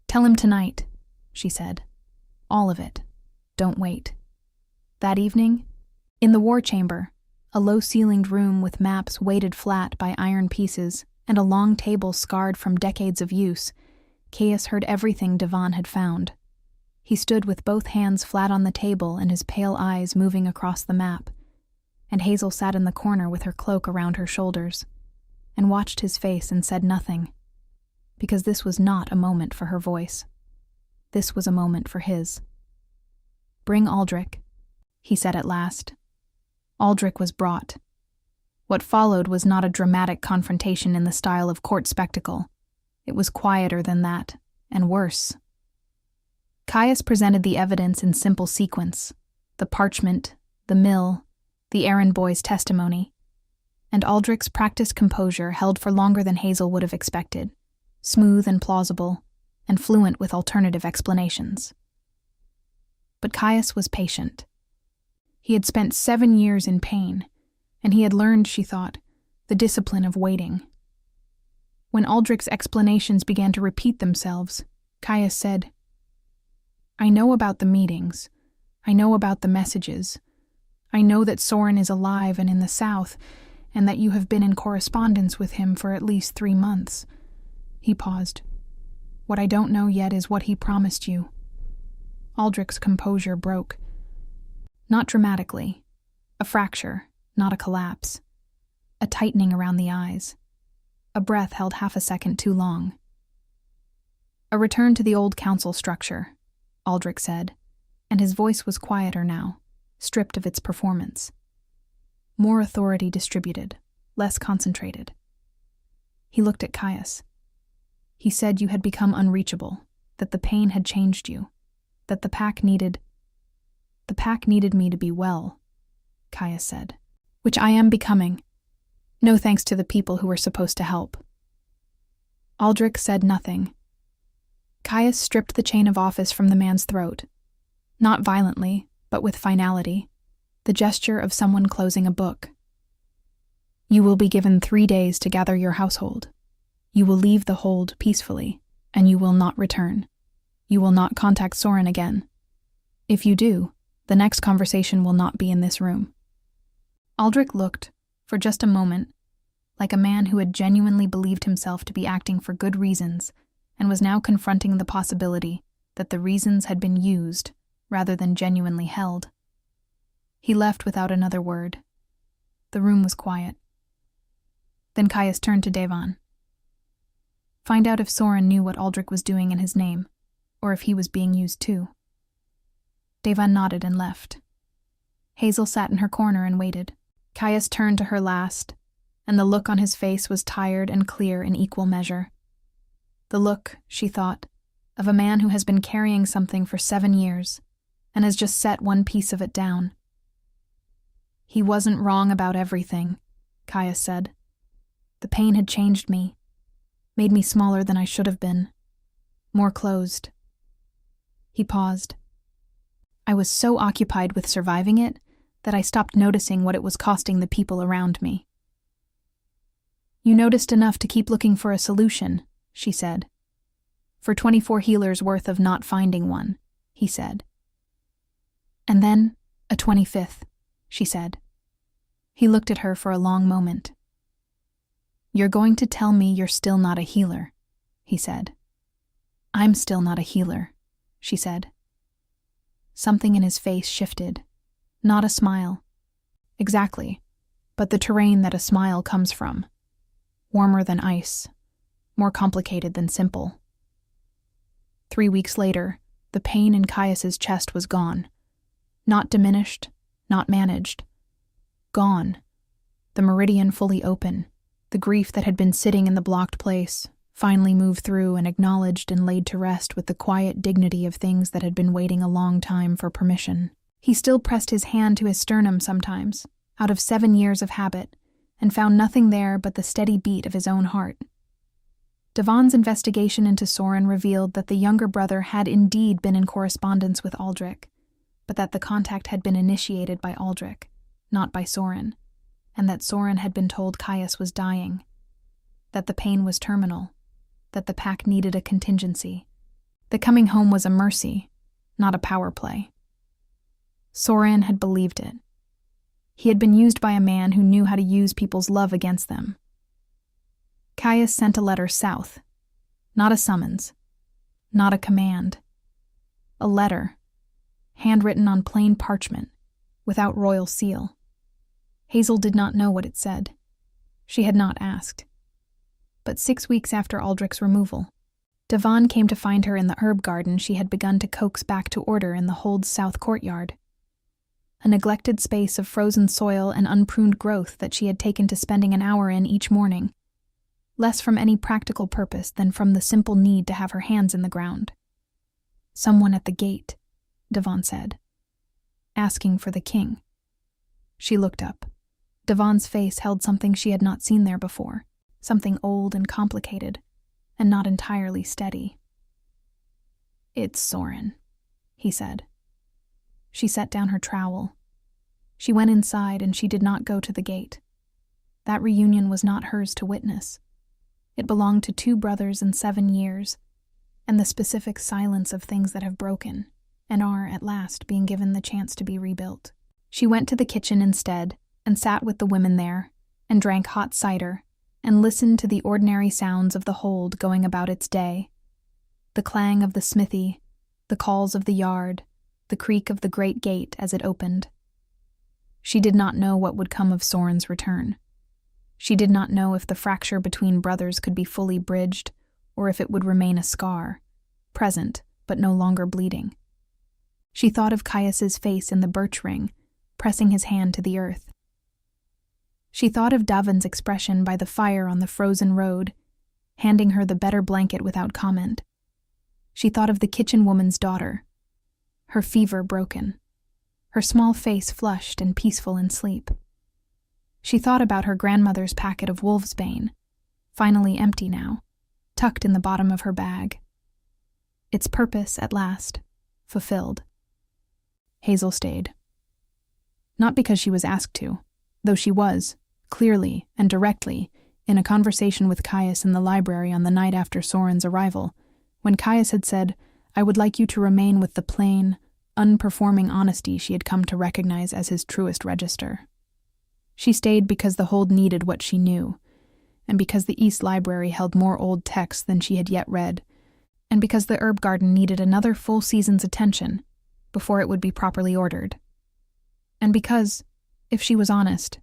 "Tell him tonight," she said. "All of it. Don't wait." That evening, in the war chamber, a low-ceilinged room with maps weighted flat by iron pieces and a long table scarred from decades of use, Caius heard everything Devon had found. He stood with both hands flat on the table and his pale eyes moving across the map, and Hazel sat in the corner with her cloak around her shoulders and watched his face and said nothing, because this was not a moment for her voice. This was a moment for his. "Bring Aldrich," he said at last. Aldrich was brought. What followed was not a dramatic confrontation in the style of court spectacle. It was quieter than that, and worse. Caius presented the evidence in simple sequence: the parchment, the mill, the errand boy's testimony, and Aldrich's practiced composure held for longer than Hazel would have expected, smooth and plausible, and fluent with alternative explanations. But Caius was patient. He had spent 7 years in pain, and he had learned, she thought, the discipline of waiting. When Aldrich's explanations began to repeat themselves, Caius said, "I know about the meetings. I know about the messages. I know that Soren is alive and in the south, and that you have been in correspondence with him for at least 3 months. He paused. "What I don't know yet is what he promised you." Aldrich's composure broke. Not dramatically. A fracture, not a collapse. A tightening around the eyes. A breath held half a second too long. "A return to the old council structure," Aldrich said, and his voice was quieter now, stripped of its performance. More authority distributed, less concentrated. He looked at Caius. "He said you had become unreachable, that the pain had changed you, that the pack needed me to be well," Caius said. "Which I am becoming. No thanks to the people who were supposed to help." Aldrich said nothing. Caius stripped the chain of office from the man's throat. Not violently, but with finality, the gesture of someone closing a book. "You will be given 3 days to gather your household. You will leave the hold peacefully, and you will not return. You will not contact Soren again. If you do, the next conversation will not be in this room." Aldrich looked, for just a moment, like a man who had genuinely believed himself to be acting for good reasons and was now confronting the possibility that the reasons had been used rather than genuinely held. He left without another word. The room was quiet. Then Caius turned to Devon. "Find out if Soren knew what Aldrich was doing in his name, or if he was being used too." Devon nodded and left. Hazel sat in her corner and waited. Caius turned to her last, and the look on his face was tired and clear in equal measure. The look, she thought, of a man who has been carrying something for 7 years and has just set one piece of it down. "He wasn't wrong about everything," Caius said. "The pain had changed me, made me smaller than I should have been, more closed." He paused. "I was so occupied with surviving it that I stopped noticing what it was costing the people around me." "You noticed enough to keep looking for a solution," she said. "For 24 healers worth of not finding one," he said. "And then a 25th, she said. He looked at her for a long moment. "You're going to tell me you're still not a healer," he said. "I'm still not a healer," she said. Something in his face shifted. Not a smile. Exactly, but the terrain that a smile comes from. Warmer than ice. More complicated than simple. 3 weeks later, the pain in Caius's chest was gone. Not diminished, not managed. Gone. The meridian fully open. The grief that had been sitting in the blocked place, finally moved through and acknowledged and laid to rest with the quiet dignity of things that had been waiting a long time for permission. He still pressed his hand to his sternum sometimes, out of 7 years of habit, and found nothing there but the steady beat of his own heart. Devon's investigation into Soren revealed that the younger brother had indeed been in correspondence with Aldrich, but that the contact had been initiated by Aldrich, not by Soren, and that Soren had been told Caius was dying, that the pain was terminal, that the pack needed a contingency. The coming home was a mercy, not a power play. Soren had believed it. He had been used by a man who knew how to use people's love against them. Caius sent a letter south, not a summons, not a command. A letter, handwritten on plain parchment, without royal seal. Hazel did not know what it said. She had not asked. But 6 weeks after Aldrich's removal, Devon came to find her in the herb garden she had begun to coax back to order in the hold's south courtyard. A neglected space of frozen soil and unpruned growth that she had taken to spending an hour in each morning, less from any practical purpose than from the simple need to have her hands in the ground. "Someone at the gate," Devon said, "asking for the king." She looked up. Devon's face held something she had not seen there before, something old and complicated, and not entirely steady. "It's Soren," he said. She set down her trowel. She went inside and she did not go to the gate. That reunion was not hers to witness. It belonged to 2 brothers in 7 years, and the specific silence of things that have broken and are, at last, being given the chance to be rebuilt. She went to the kitchen instead and sat with the women there and drank hot cider and listened to the ordinary sounds of the hold going about its day. The clang of the smithy, the calls of the yard, the creak of the great gate as it opened. She did not know what would come of Soren's return. She did not know if the fracture between brothers could be fully bridged, or if it would remain a scar, present but no longer bleeding. She thought of Caius's face in the birch ring, pressing his hand to the earth. She thought of Davin's expression by the fire on the frozen road, handing her the better blanket without comment. She thought of the kitchen woman's daughter, her fever broken, her small face flushed and peaceful in sleep. She thought about her grandmother's packet of wolfsbane, finally empty now, tucked in the bottom of her bag. Its purpose, at last, fulfilled. Hazel stayed. Not because she was asked to, though she was, clearly and directly, in a conversation with Caius in the library on the night after Soren's arrival, when Caius had said, "I would like you to remain with the plain, unperforming honesty she had come to recognize as his truest register." She stayed because the hold needed what she knew, and because the East Library held more old texts than she had yet read, and because the herb garden needed another full season's attention before it would be properly ordered. And because, if she was honest,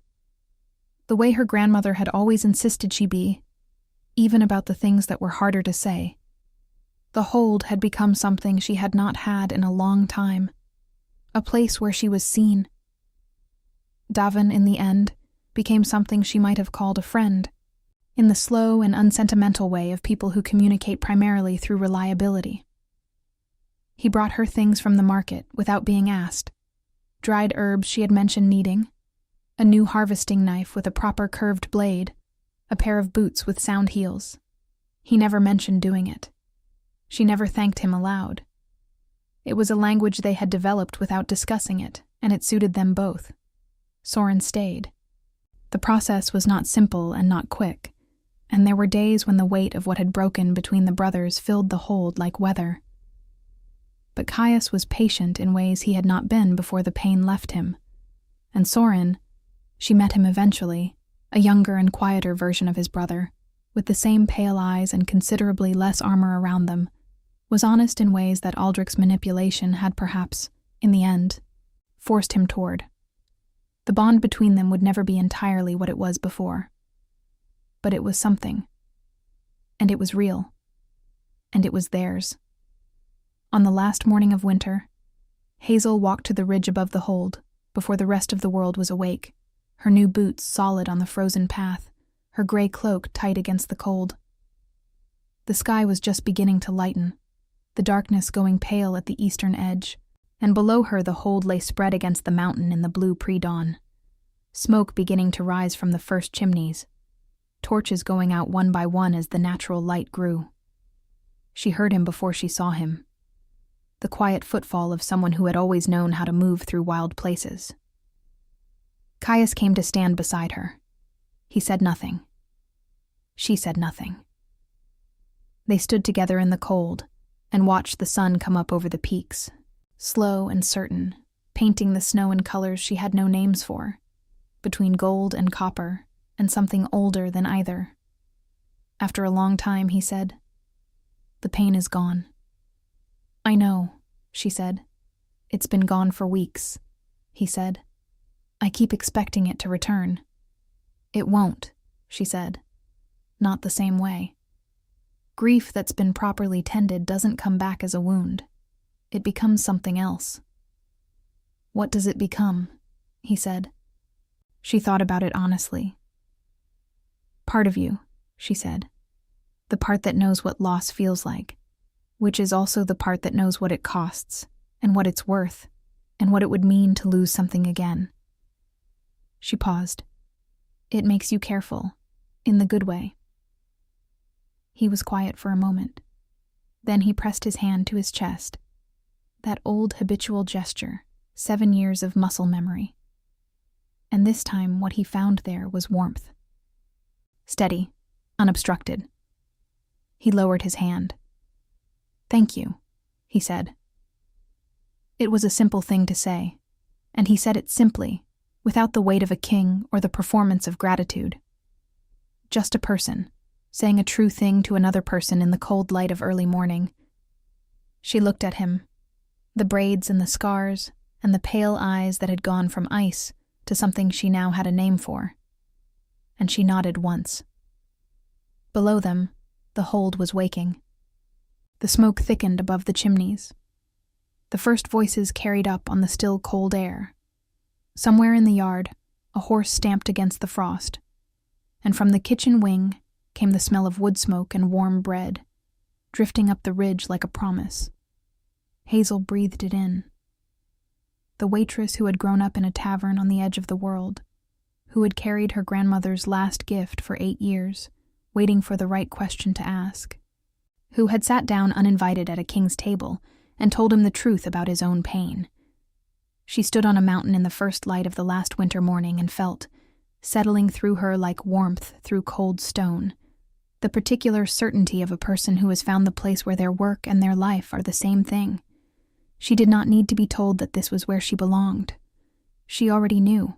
the way her grandmother had always insisted she be, even about the things that were harder to say, the hold had become something she had not had in a long time, a place where she was seen. Davin, in the end, became something she might have called a friend, in the slow and unsentimental way of people who communicate primarily through reliability. He brought her things from the market without being asked, dried herbs she had mentioned needing, a new harvesting knife with a proper curved blade, a pair of boots with sound heels. He never mentioned doing it. She never thanked him aloud. It was a language they had developed without discussing it, and it suited them both. Soren stayed. The process was not simple and not quick, and there were days when the weight of what had broken between the brothers filled the hold like weather. But Caius was patient in ways he had not been before the pain left him, and Soren, she met him eventually, a younger and quieter version of his brother, with the same pale eyes and considerably less armor around them, was honest in ways that Aldrich's manipulation had perhaps, in the end, forced him toward. The bond between them would never be entirely what it was before. But it was something. And it was real. And it was theirs. On the last morning of winter, Hazel walked to the ridge above the hold, before the rest of the world was awake, her new boots solid on the frozen path, her gray cloak tight against the cold. The sky was just beginning to lighten, the darkness going pale at the eastern edge, and below her the hold lay spread against the mountain in the blue pre-dawn. smoke beginning to rise from the first chimneys, torches going out one by one as the natural light grew. She heard him before she saw him, the quiet footfall of someone who had always known how to move through wild places. Caius came to stand beside her. He said nothing. She said nothing. They stood together in the cold and watched the sun come up over the peaks, slow and certain, painting the snow in colors she had no names for, between gold and copper and something older than either. After a long time, he said, "The pain is gone." "I know," she said. "It's been gone for weeks," he said. "I keep expecting it to return." "It won't," she said. "Not the same way. Grief that's been properly tended doesn't come back as a wound. It becomes something else." "What does it become?" he said. She thought about it honestly. "Part of you," she said. "The part that knows what loss feels like, which is also the part that knows what it costs, and what it's worth, and what it would mean to lose something again." She paused. "It makes you careful, in the good way." He was quiet for a moment. Then he pressed his hand to his chest. That old habitual gesture, 7 years of muscle memory. And this time what he found there was warmth. Steady, unobstructed. He lowered his hand. "Thank you," he said. It was a simple thing to say, and he said it simply, without the weight of a king or the performance of gratitude. Just a person, saying a true thing to another person in the cold light of early morning. She looked at him, the braids and the scars, and the pale eyes that had gone from ice to something she now had a name for. And she nodded once. Below them, the hold was waking. The smoke thickened above the chimneys. The first voices carried up on the still cold air. Somewhere in the yard, a horse stamped against the frost, and from the kitchen wing came the smell of wood smoke and warm bread, drifting up the ridge like a promise. Hazel breathed it in. The waitress who had grown up in a tavern on the edge of the world, who had carried her grandmother's last gift for 8 years, waiting for the right question to ask, who had sat down uninvited at a king's table and told him the truth about his own pain. She stood on a mountain in the first light of the last winter morning and felt, settling through her like warmth through cold stone, the particular certainty of a person who has found the place where their work and their life are the same thing. She did not need to be told that this was where she belonged. She already knew.